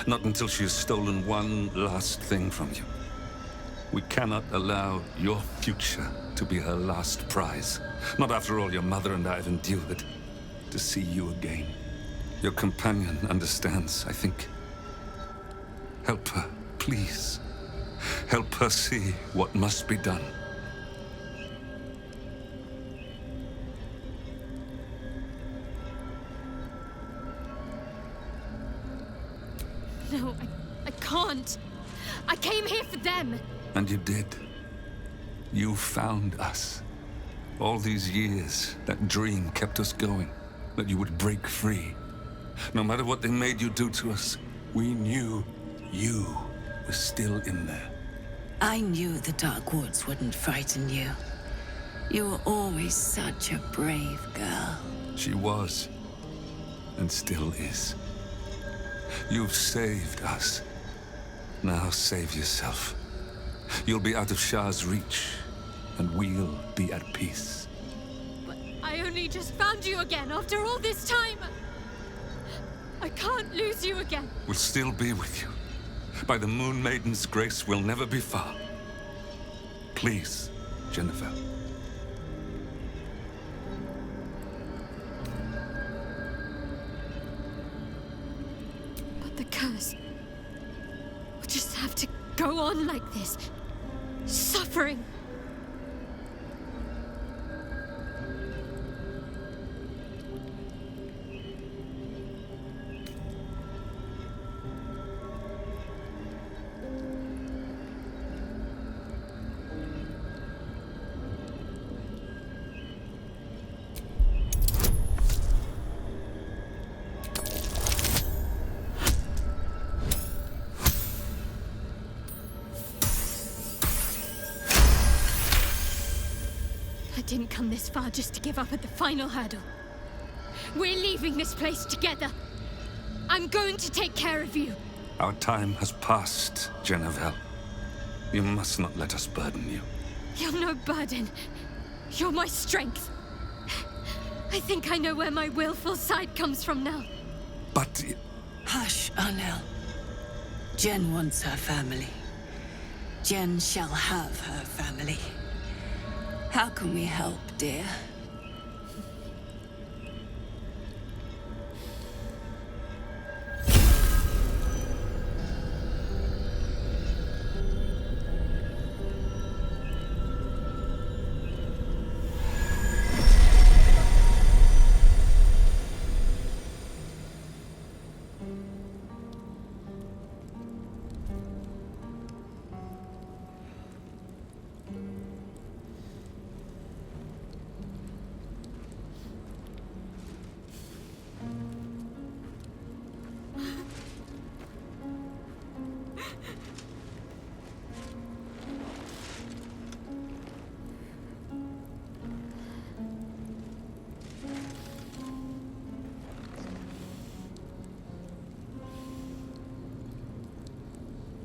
Not until she has stolen one last thing from you. We cannot allow your future to be her last prize. Not after all your mother and I have endured. To see you again. Your companion understands, I think. Help her, please. Help her see what must be done. No, I can't. I came here for them. And you did. You found us. All these years, that dream kept us going. That you would break free. No matter what they made you do to us, we knew you were still in there. I knew the Dark Woods wouldn't frighten you. You were always such a brave girl. She was. And still is. You've saved us. Now save yourself. You'll be out of Shah's reach, and we'll be at peace. But I only just found you again after all this time. I can't lose you again. We'll still be with you. By the Moon Maiden's grace, we'll never be far. Please, Jennifer. But the curse will just have to go on like this. Suffering. I didn't come this far just to give up at the final hurdle. We're leaving this place together. I'm going to take care of you. Our time has passed, Jennifer. You must not let us burden you. You're no burden. You're my strength. I think I know where my willful side comes from now. But... Hush, Arnel. Jen wants her family. Jen shall have her family. How can we help, dear?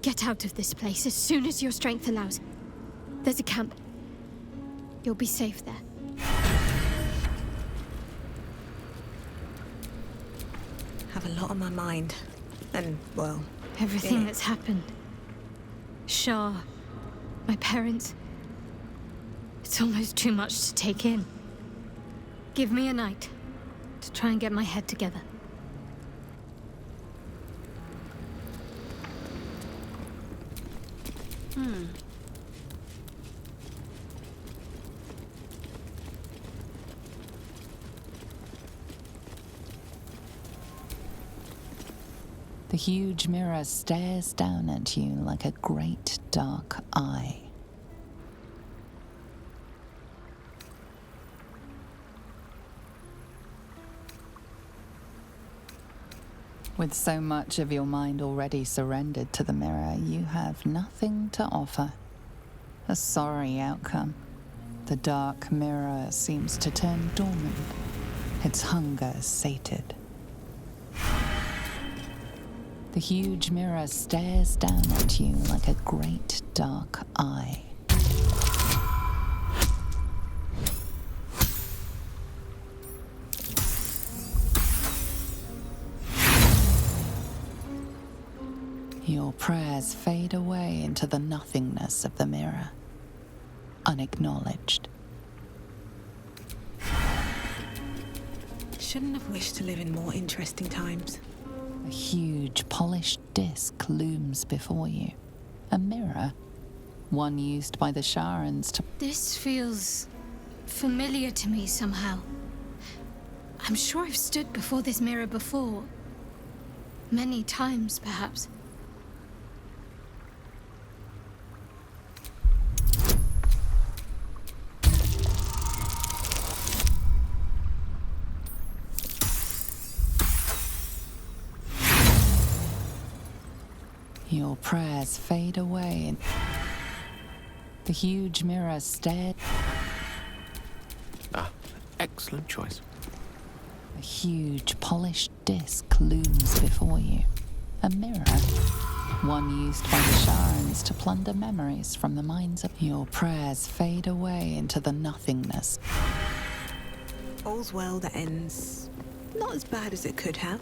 Get out of this place as soon as your strength allows. There's a camp. You'll be safe there. Have a lot on my mind. And, well... Everything yeah. that's happened. Shah, my parents. It's almost too much to take in. Give me a night to try and get my head together. The huge mirror stares down at you like a great dark eye. With so much of your mind already surrendered to the mirror, you have nothing to offer. A sorry outcome. The dark mirror seems to turn dormant, its hunger sated. The huge mirror stares down at you like a great dark eye. Your prayers fade away into the nothingness of the mirror, unacknowledged. Shouldn't have wished to live in more interesting times. A huge polished disc looms before you. A mirror, one used by the Sharans to... This feels familiar to me somehow. I'm sure I've stood before this mirror before. Many times, perhaps. Your prayers fade away and the huge mirror stared. Ah, excellent choice. A huge polished disc looms before you. A mirror, one used by the Sharans to plunder memories from the minds of... Your prayers fade away into the nothingness. All's well that ends not as bad as it could have.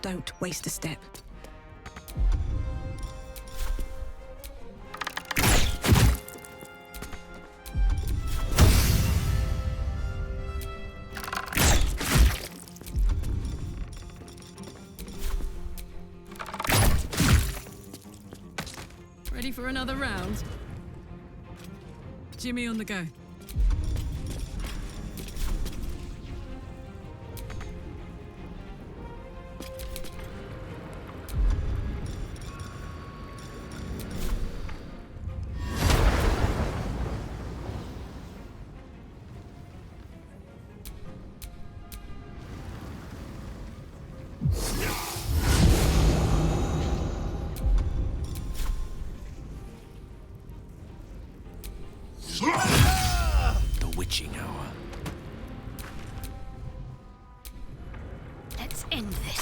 Don't waste a step. Ready for another round? Jimmy on the go. The witching hour. Let's end this.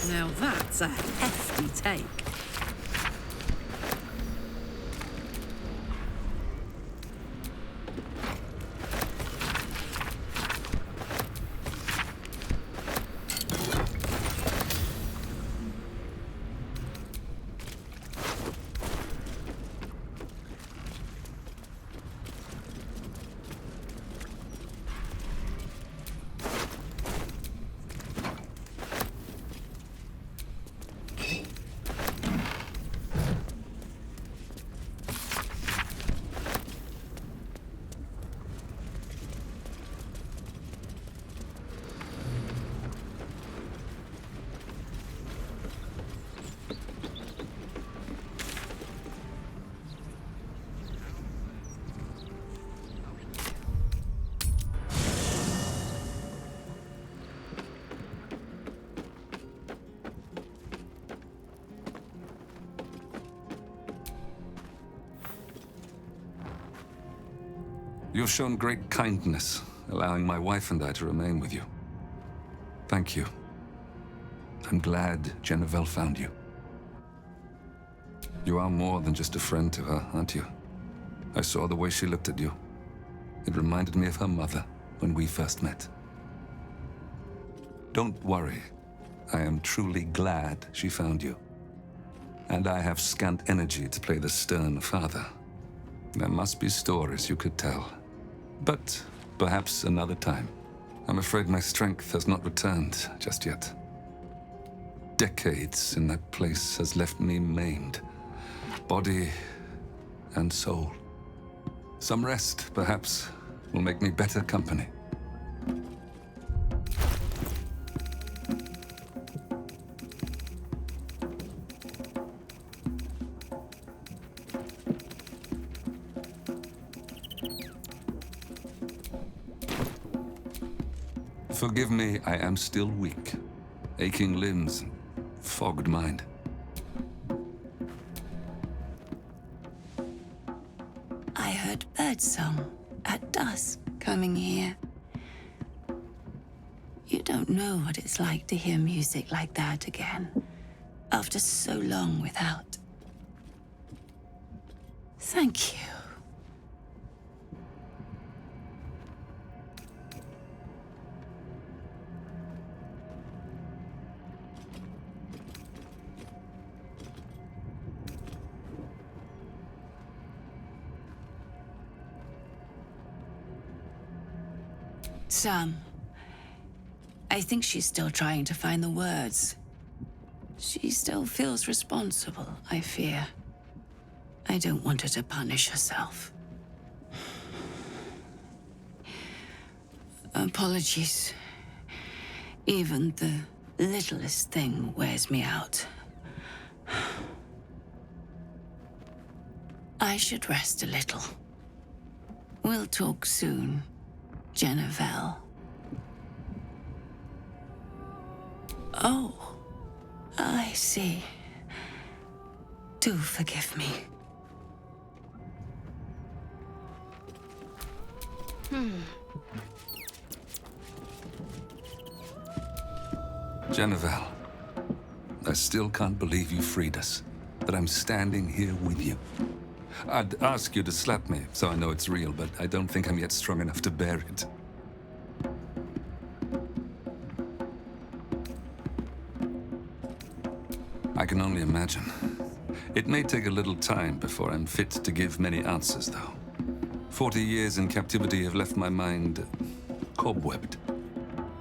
Now that's a hefty take. You've shown great kindness, allowing my wife and I to remain with you. Thank you. I'm glad Jennifer found you. You are more than just a friend to her, aren't you? I saw the way she looked at you. It reminded me of her mother when we first met. Don't worry. I am truly glad she found you. And I have scant energy to play the stern father. There must be stories you could tell. But perhaps another time. I'm afraid my strength has not returned just yet. Decades in that place has left me maimed, body and soul. Some rest, perhaps, will make me better company. Forgive me, I am still weak. Aching limbs, fogged mind. I heard birdsong at dusk coming here. You don't know what it's like to hear music like that again, after so long without. Thank you. Sam, I think she's still trying to find the words. She still feels responsible, I fear. I don't want her to punish herself. Apologies. Even the littlest thing wears me out. I should rest a little. We'll talk soon. Jennifer. Oh, I see. Do forgive me. Jennifer, I still can't believe you freed us, that I'm standing here with you. I'd ask you to slap me, so I know it's real, but I don't think I'm yet strong enough to bear it. I can only imagine. It may take a little time before I'm fit to give many answers, though. 40 years in captivity have left my mind cobwebbed.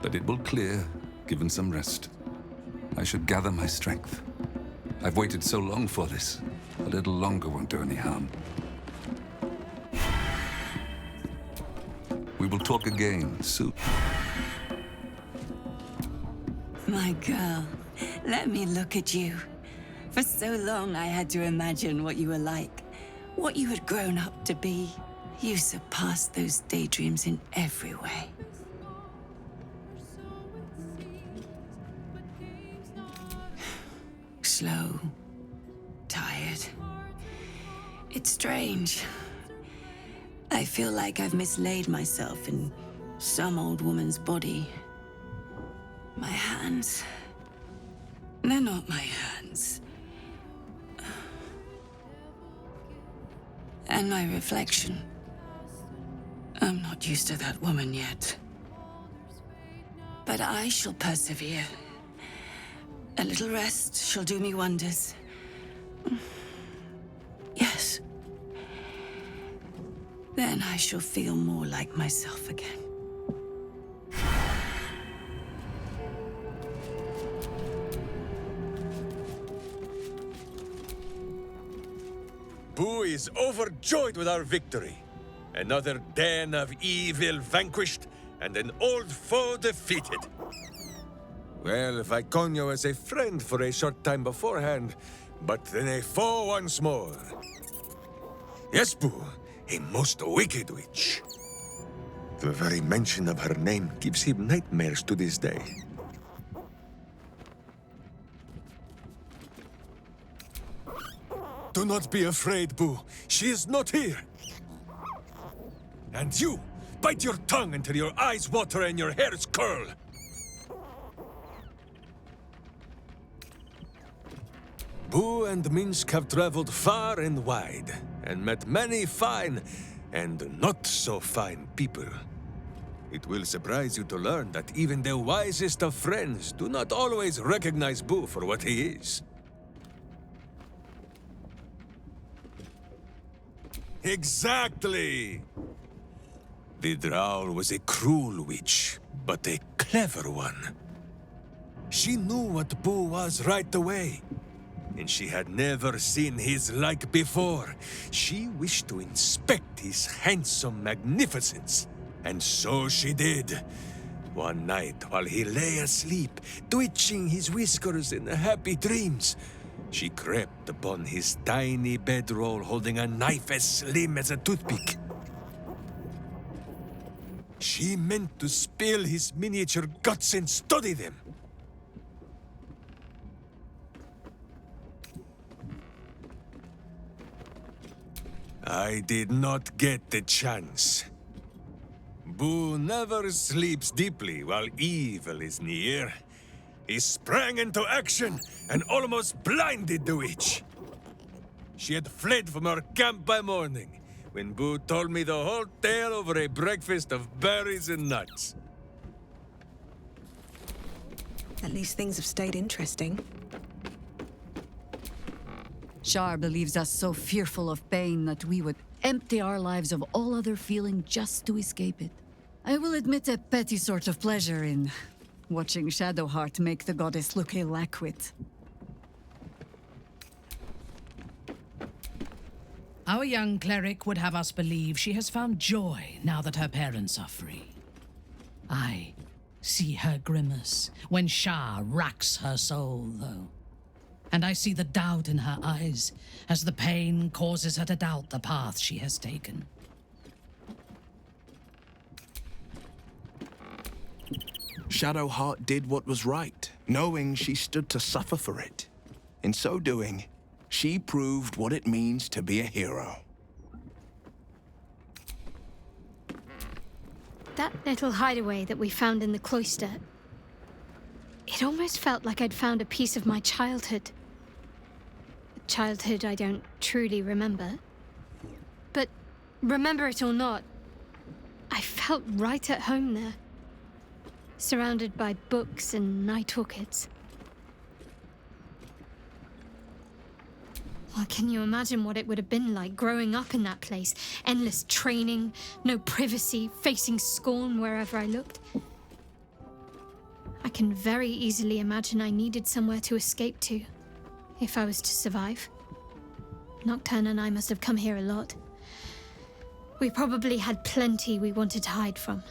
But it will clear, given some rest. I should gather my strength. I've waited so long for this. A little longer won't do any harm. We will talk again soon. My girl, let me look at you. For so long I had to imagine what you were like, what you had grown up to be. You surpassed those daydreams in every way. Slow, tired. It's strange. I feel like I've mislaid myself in some old woman's body. My hands, they're not my hands. And my reflection, I'm not used to that woman yet. But I shall persevere. A little rest shall do me wonders. Yes. Then I shall feel more like myself again. Boo is overjoyed with our victory. Another den of evil vanquished, and an old foe defeated. Well, Viconio was a friend for a short time beforehand, but then a foe once more. Yes, Boo, a most wicked witch. The very mention of her name gives him nightmares to this day. Do not be afraid, Boo. She is not here. And you, bite your tongue until your eyes water and your hairs curl. Boo and Minsk have traveled far and wide, and met many fine and not so fine people. It will surprise you to learn that even the wisest of friends do not always recognize Boo for what he is. Exactly! The Drow was a cruel witch, but a clever one. She knew what Boo was right away, and she had never seen his like before. She wished to inspect his handsome magnificence, and so she did. One night, while he lay asleep, twitching his whiskers in happy dreams, she crept upon his tiny bedroll holding a knife as slim as a toothpick. She meant to spill his miniature guts and study them. I did not get the chance. Boo never sleeps deeply while evil is near. He sprang into action and almost blinded the witch. She had fled from her camp by morning, when Boo told me the whole tale over a breakfast of berries and nuts. At least things have stayed interesting. Shar believes us so fearful of pain that we would empty our lives of all other feeling just to escape it. I will admit a petty sort of pleasure in watching Shadowheart make the goddess look ill-acquit. Our young cleric would have us believe she has found joy now that her parents are free. I see her grimace when Shah racks her soul, though. And I see the doubt in her eyes as the pain causes her to doubt the path she has taken. Shadowheart did what was right, knowing she stood to suffer for it. In so doing, she proved what it means to be a hero. That little hideaway that we found in the cloister, it almost felt like I'd found a piece of my childhood. A childhood I don't truly remember. But remember it or not, I felt right at home there. Surrounded by books and night orchids. Well, can you imagine what it would have been like growing up in that place? Endless training, no privacy, facing scorn wherever I looked. I can very easily imagine I needed somewhere to escape to, if I was to survive. Nocturne and I must have come here a lot. We probably had plenty we wanted to hide from.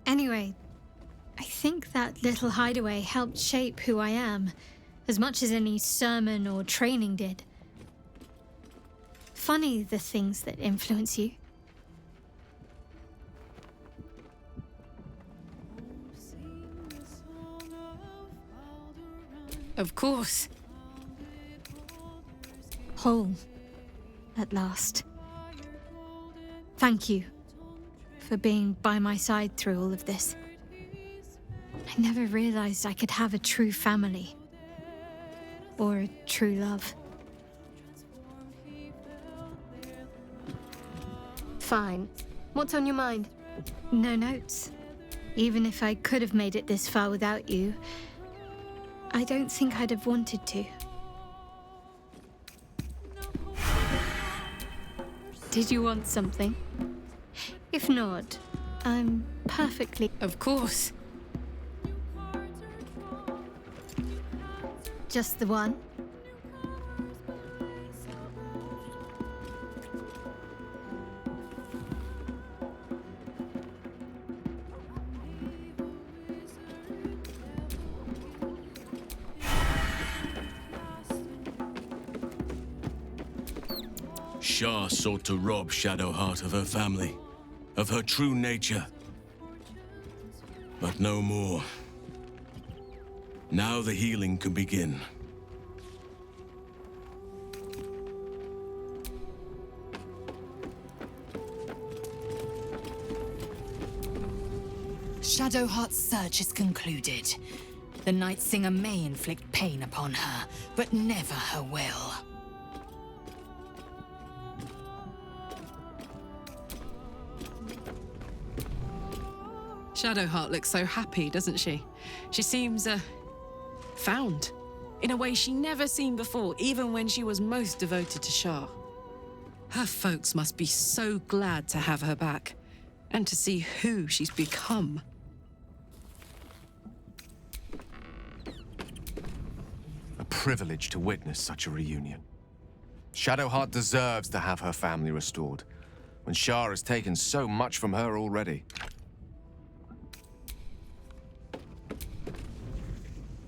Anyway, I think that little hideaway helped shape who I am, as much as any sermon or training did. Funny, the things that influence you. Of course. Whole, at last. Thank you for being by my side through all of this. I never realized I could have a true family. Or a true love. Fine. What's on your mind? No notes. Even if I could have made it this far without you, I don't think I'd have wanted to. Did you want something? If not, I'm perfectly... Of course. Just the one? Shah sought to rob Shadowheart of her family, of her true nature. But no more. Now the healing can begin. Shadowheart's search is concluded. The Night Singer may inflict pain upon her, but never her will. Shadowheart looks so happy, doesn't she? She seems, found. In a way she never seen before, even when she was most devoted to Shah. Her folks must be so glad to have her back, and to see who she's become. A privilege to witness such a reunion. Shadowheart deserves to have her family restored, when Shah has taken so much from her already.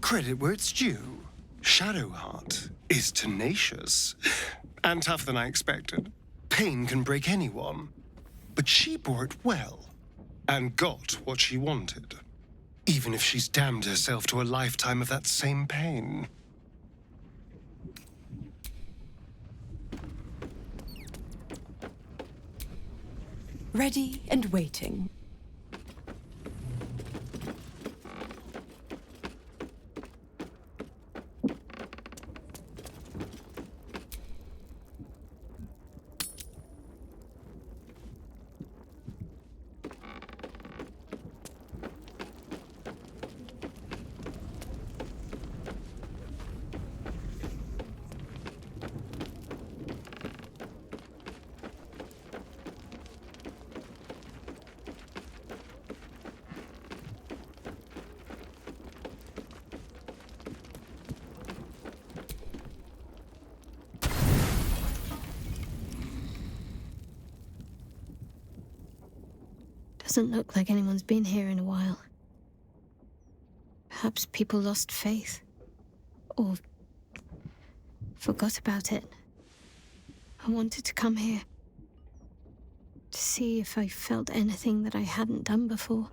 Credit where it's due. Shadowheart is tenacious and tougher than I expected. Pain can break anyone, but she bore it well and got what she wanted, even if she's damned herself to a lifetime of that same pain. Ready and waiting. Doesn't look like anyone's been here in a while. Perhaps people lost faith. Or forgot about it. I wanted to come here. To see if I felt anything that I hadn't done before.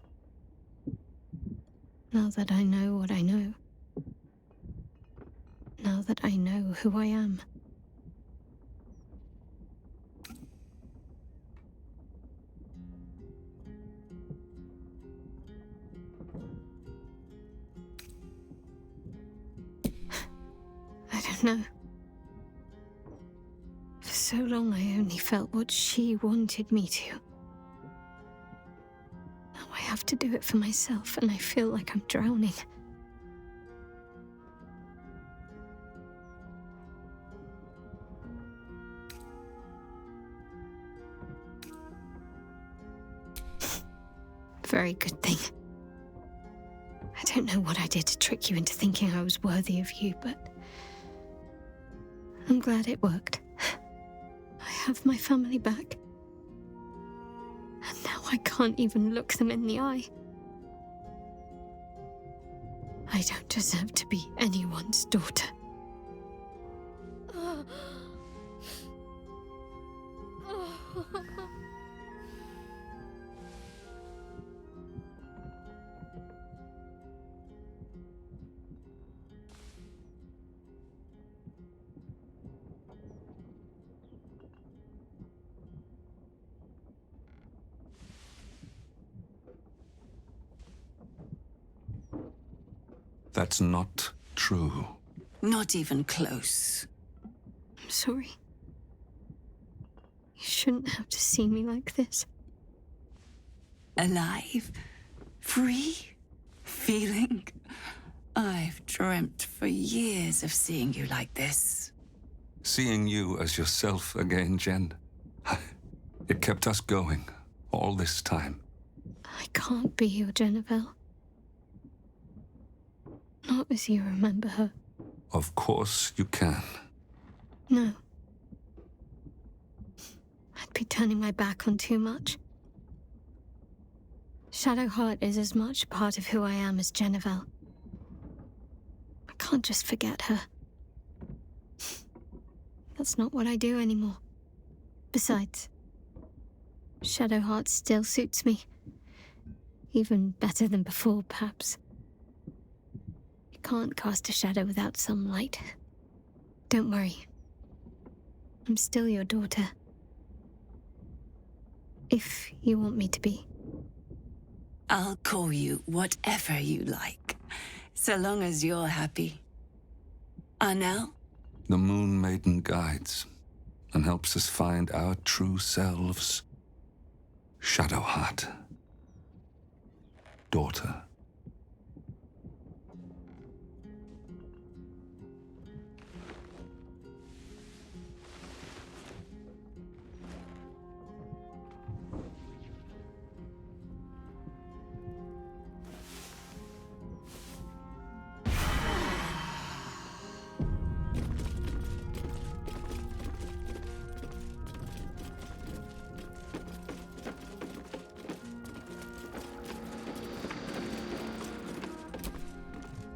Now that I know what I know. Now that I know who I am. No. For so long I only felt what she wanted me to. Now I have to do it for myself, and I feel like I'm drowning. Very good thing. I don't know what I did to trick you into thinking I was worthy of you, but I'm glad it worked. I have my family back. And now I can't even look them in the eye. I don't deserve to be anyone's daughter. That's not true. Not even close. I'm sorry. You shouldn't have to see me like this. Alive? Free? Feeling? I've dreamt for years of seeing you like this. Seeing you as yourself again, Jen. It kept us going all this time. I can't be your Jennifer. Not as you remember her. Of course you can. No. I'd be turning my back on too much. Shadowheart is as much part of who I am as Jennifer. I can't just forget her. That's not what I do anymore. Besides, Shadowheart still suits me. Even better than before, perhaps. Can't cast a shadow without some light. Don't worry. I'm still your daughter. If you want me to be. I'll call you whatever you like, so long as you're happy. Arnell? The Moon Maiden guides and helps us find our true selves. Shadowheart. daughter.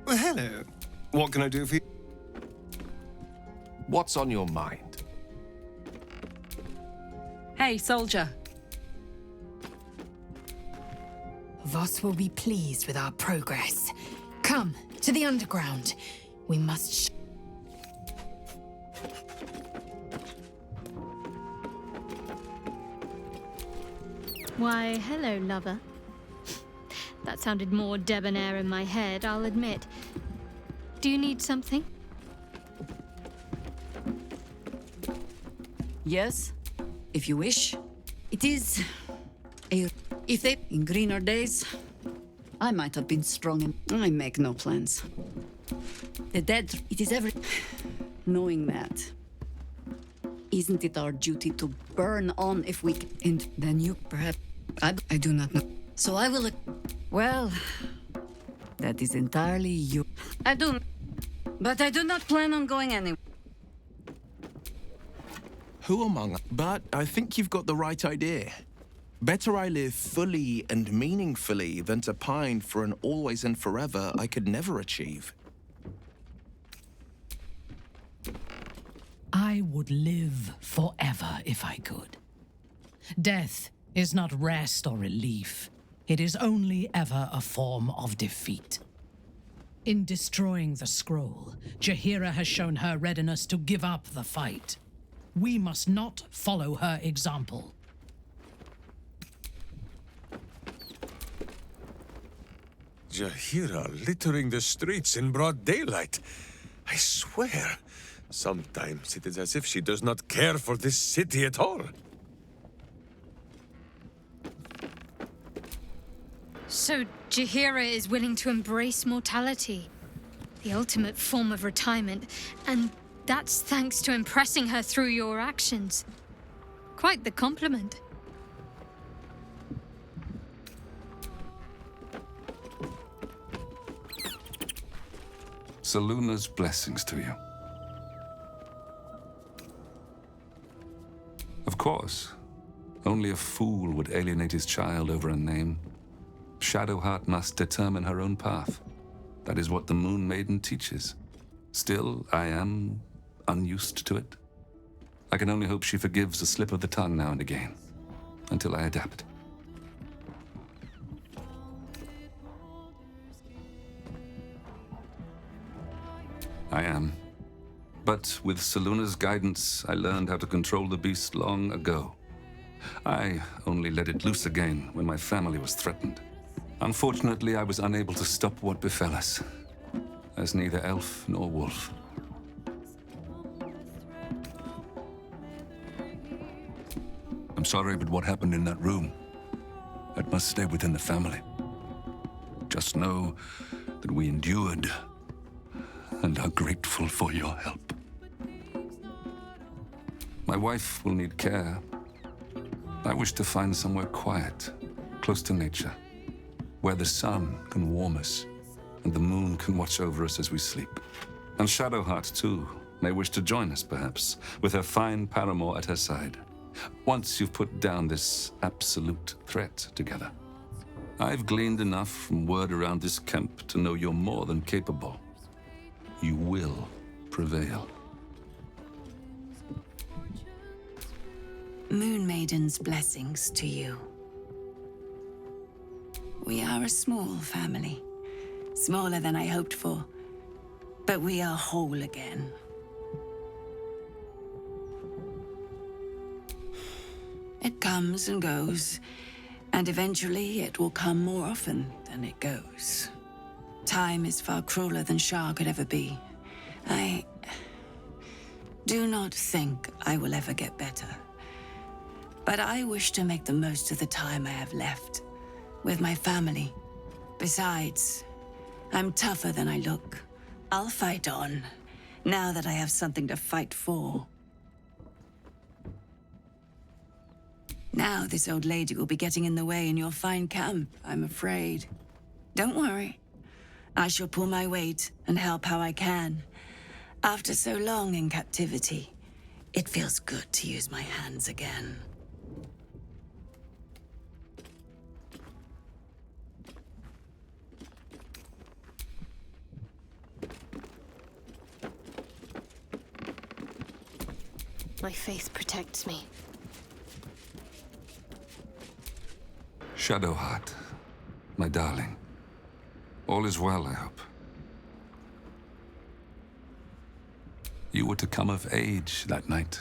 Well, hello. What can I do for you? What's on your mind? Hey, soldier. Voss will be pleased with our progress. Come, to the underground. We must Why, hello, lover. That sounded more debonair in my head, I'll admit. Do you need something? Yes, if you wish. It is if they in greener days, I might have been strong and I make no plans. The dead, it is every knowing that. Isn't it our duty to burn on if we can? And then you perhaps I do not know. So I will. Well, that is entirely you. But I do not plan on going anywhere. Who among us? But I think you've got the right idea. Better I live fully and meaningfully than to pine for an always and forever I could never achieve. I would live forever if I could. Death is not rest or relief. It is only ever a form of defeat. In destroying the scroll, Jaheira has shown her readiness to give up the fight. We must not follow her example. Jaheira littering the streets in broad daylight. I swear, sometimes it is as if she does not care for this city at all. So Jaheira is willing to embrace mortality, the ultimate form of retirement, and that's thanks to impressing her through your actions. Quite the compliment. Seluna's blessings to you. Of course, only a fool would alienate his child over a name. Shadowheart must determine her own path. That is what the Moon Maiden teaches. Still, I am unused to it. I can only hope she forgives a slip of the tongue now and again, until I adapt. I am. But with Seluna's guidance, I learned how to control the beast long ago. I only let it loose again when my family was threatened. Unfortunately, I was unable to stop what befell us, as neither elf nor wolf. I'm sorry, but what happened in that room, that must stay within the family. Just know that we endured and are grateful for your help. My wife will need care. I wish to find somewhere quiet, close to nature, where the sun can warm us and the moon can watch over us as we sleep. And Shadowheart, too, may wish to join us, perhaps, with her fine paramour at her side, once you've put down this absolute threat together. I've gleaned enough from word around this camp to know you're more than capable. You will prevail. Moon Maiden's blessings to you. We are a small family. Smaller than I hoped for. But we are whole again. It comes and goes, and eventually it will come more often than it goes. Time is far crueler than Shah could ever be. I do not think I will ever get better. But I wish to make the most of the time I have left with my family Besides, I'm tougher than I look. I'll fight on, now that I have something to fight for. Now this old lady will be getting in the way in your fine camp, I'm afraid. Don't worry. I shall pull my weight and help how I can. After so long in captivity, it feels good to use my hands again. My faith protects me. Shadowheart, my darling. All is well, I hope. You were to come of age that night,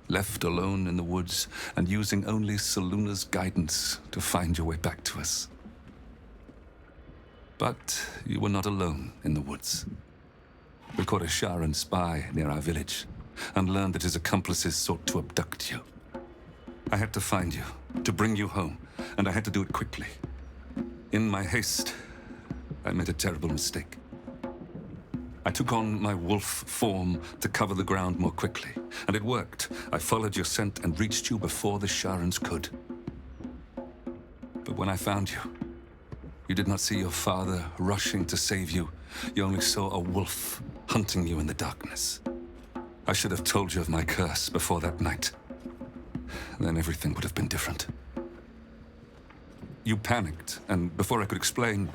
left alone in the woods and using only Seluna's guidance to find your way back to us. But you were not alone in the woods. We caught a Sharan spy near our village and learned that his accomplices sought to abduct you. I had to find you, to bring you home, and I had to do it quickly. In my haste, I made a terrible mistake. I took on my wolf form to cover the ground more quickly, and it worked. I followed your scent and reached you before the Sharans could. But when I found you, you did not see your father rushing to save you. You only saw a wolf hunting you in the darkness. I should have told you of my curse before that night. Then everything would have been different. You panicked, and before I could explain,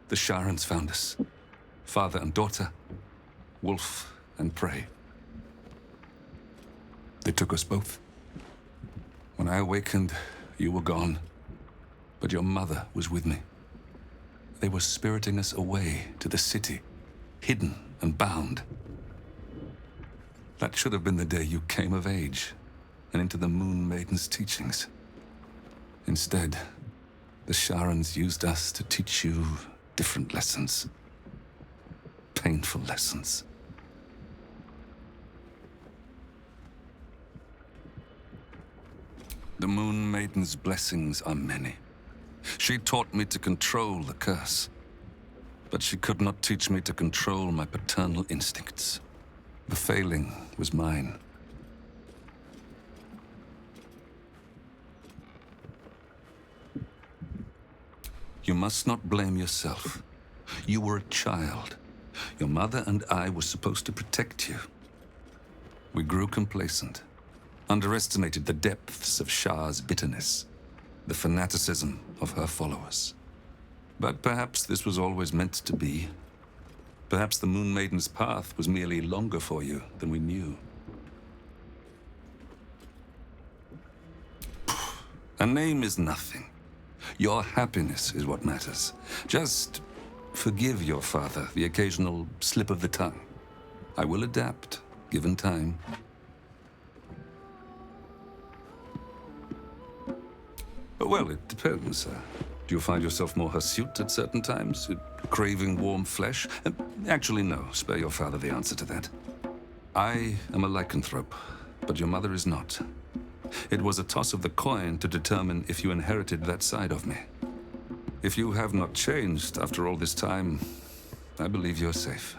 the Sharans found us. Father and daughter, wolf and prey. They took us both. When I awakened, you were gone, but your mother was with me. They were spiriting us away to the city, hidden and bound. That should have been the day you came of age and into the Moon Maiden's teachings. Instead, the Sharans used us to teach you different lessons. Painful lessons. The Moon Maiden's blessings are many. She taught me to control the curse, but she could not teach me to control my paternal instincts. The failing was mine. You must not blame yourself. You were a child. Your mother and I were supposed to protect you. We grew complacent, underestimated the depths of Shah's bitterness, the fanaticism of her followers. But perhaps this was always meant to be. Perhaps the Moon Maiden's path was merely longer for you than we knew. A name is nothing. Your happiness is what matters. Just forgive your father the occasional slip of the tongue. I will adapt, given time. Well, it depends. Do you find yourself more hirsute at certain times? Craving warm flesh? Actually, no. Spare your father the answer to that. I am a lycanthrope, but your mother is not. It was a toss of the coin to determine if you inherited that side of me. If you have not changed after all this time, I believe you're safe.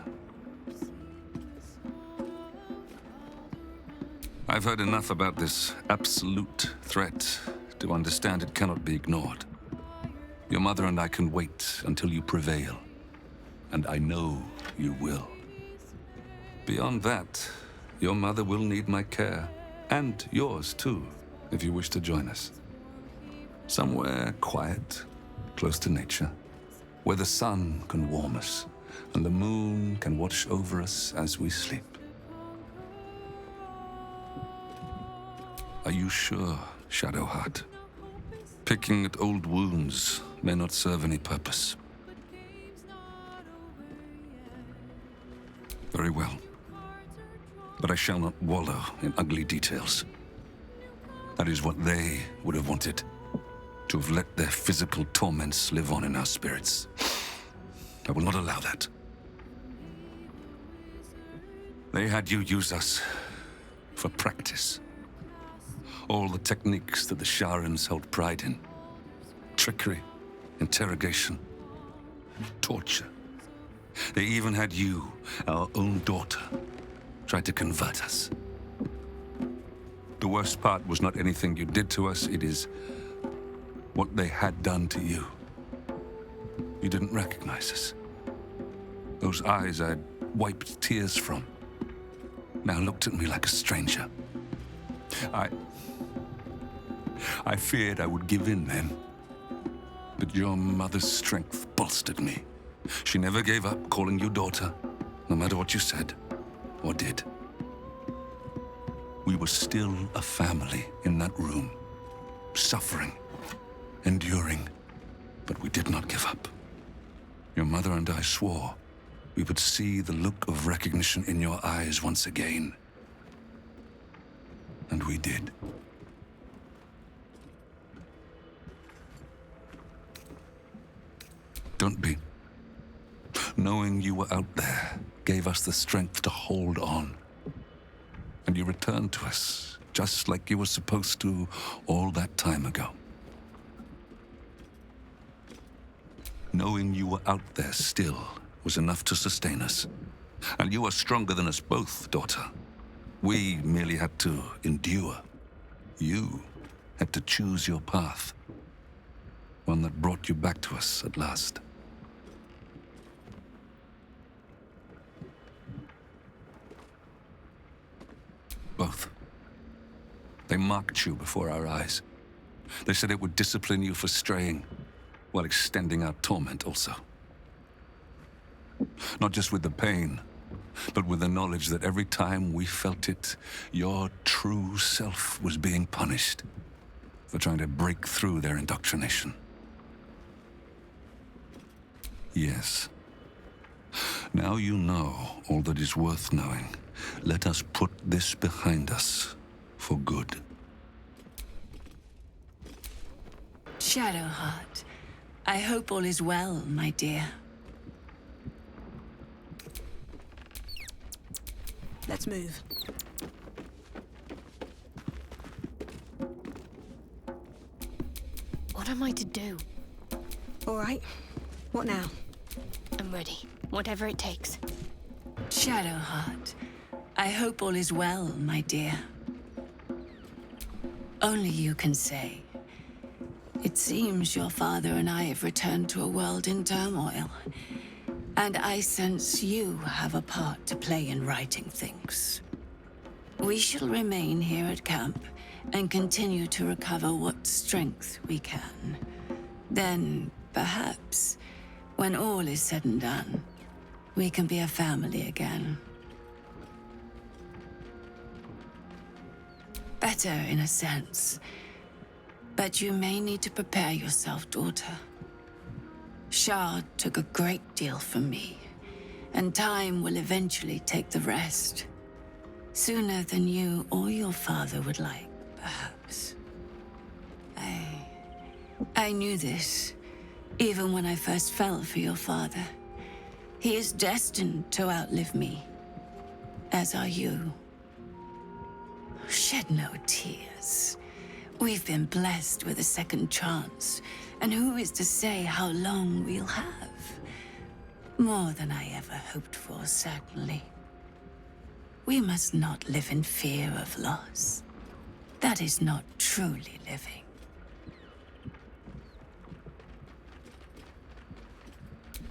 I've heard enough about this absolute threat to understand it cannot be ignored. Your mother and I can wait until you prevail, and I know you will. Beyond that, your mother will need my care, and yours too, if you wish to join us. Somewhere quiet, close to nature, where the sun can warm us, and the moon can watch over us as we sleep. Are you sure, Shadowheart? Picking at old wounds may not serve any purpose. Very well. But I shall not wallow in ugly details. That is what they would have wanted, to have let their physical torments live on in our spirits. I will not allow that. They had you use us for practice. All the techniques that the Sharans held pride in. Trickery, interrogation, torture. They even had you, our own daughter, try to convert us. The worst part was not anything you did to us, it is what they had done to you. You didn't recognize us. Those eyes I'd wiped tears from now looked at me like a stranger. I feared I would give in then, but your mother's strength bolstered me. She never gave up calling you daughter, no matter what you said or did. We were still a family in that room, suffering, enduring, but we did not give up. Your mother and I swore we would see the look of recognition in your eyes once again. And we did. Don't be. Knowing you were out there gave us the strength to hold on. And you returned to us, just like you were supposed to all that time ago. Knowing you were out there still was enough to sustain us. And you are stronger than us both, daughter. We merely had to endure. You had to choose your path. One that brought you back to us at last. Both. They mocked you before our eyes. They said it would discipline you for straying, while extending our torment also. Not just with the pain, but with the knowledge that every time we felt it, your true self was being punished for trying to break through their indoctrination. Yes. Now you know all that is worth knowing. Let us put this behind us for good. Shadowheart, I hope all is well, my dear. Let's move. What am I to do? All right. What now? I'm ready. Whatever it takes. Shadowheart, I hope all is well, my dear. Only you can say. It seems your father and I have returned to a world in turmoil. And I sense you have a part to play in righting things. We shall remain here at camp and continue to recover what strength we can. Then, perhaps, when all is said and done, we can be a family again. Better in a sense. But you may need to prepare yourself, daughter. Shah took a great deal from me, and time will eventually take the rest. Sooner than you or your father would like, perhaps. I knew this, even when I first fell for your father. He is destined to outlive me, as are you. Shed no tears. We've been blessed with a second chance, and who is to say how long we'll have? More than I ever hoped for, certainly. We must not live in fear of loss. That is not truly living.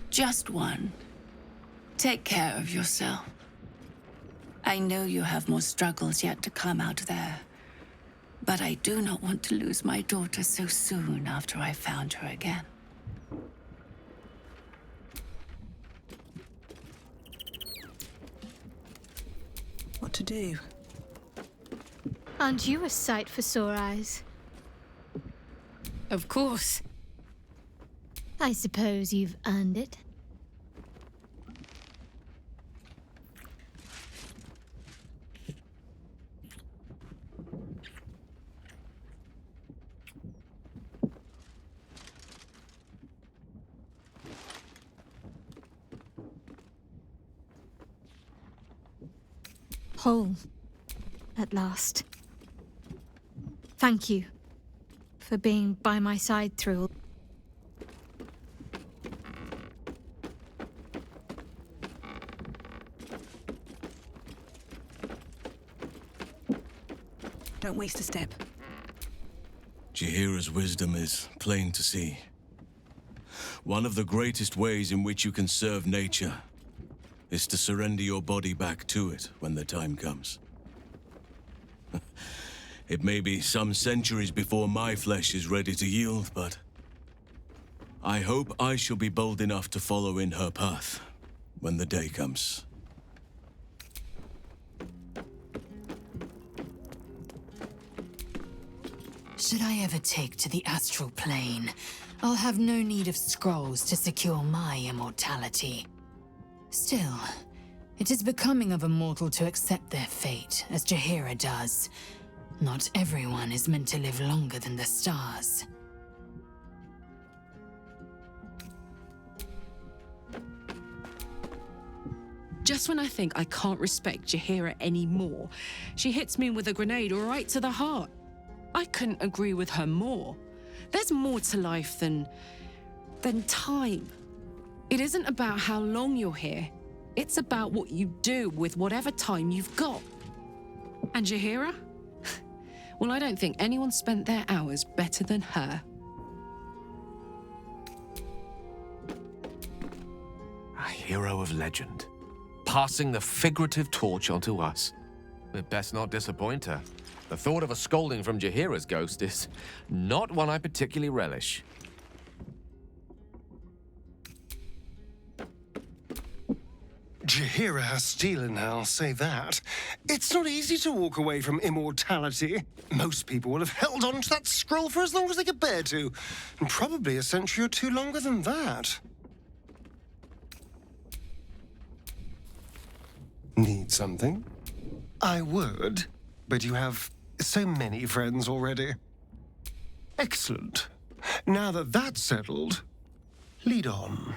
Just one. Take care of yourself. I know you have more struggles yet to come out there. But I do not want to lose my daughter so soon after I found her again. What to do? Aren't you a sight for sore eyes? Of course. I suppose you've earned it. Whole. At last. Thank you for being by my side through. Don't waste a step. Jaheira's wisdom is plain to see. One of the greatest ways in which you can serve nature is to surrender your body back to it when the time comes. It may be some centuries before my flesh is ready to yield, but I hope I shall be bold enough to follow in her path when the day comes. Should I ever take to the astral plane, I'll have no need of scrolls to secure my immortality. Still, it is becoming of a mortal to accept their fate, as Jaheira does. Not everyone is meant to live longer than the stars. Just when I think I can't respect Jaheira anymore, she hits me with a grenade right to the heart. I couldn't agree with her more. There's more to life than time. It isn't about how long you're here. It's about what you do with whatever time you've got. And Jaheira? Well, I don't think anyone spent their hours better than her. A hero of legend, passing the figurative torch onto us. We'd best not disappoint her. The thought of a scolding from Jaheira's ghost is not one I particularly relish. Jaheira has steel in her, I'll say that. It's not easy to walk away from immortality. Most people would have held on to that scroll for as long as they could bear to. And probably a century or two longer than that. Need something? I would, but you have so many friends already. Excellent. Now that that's settled, lead on.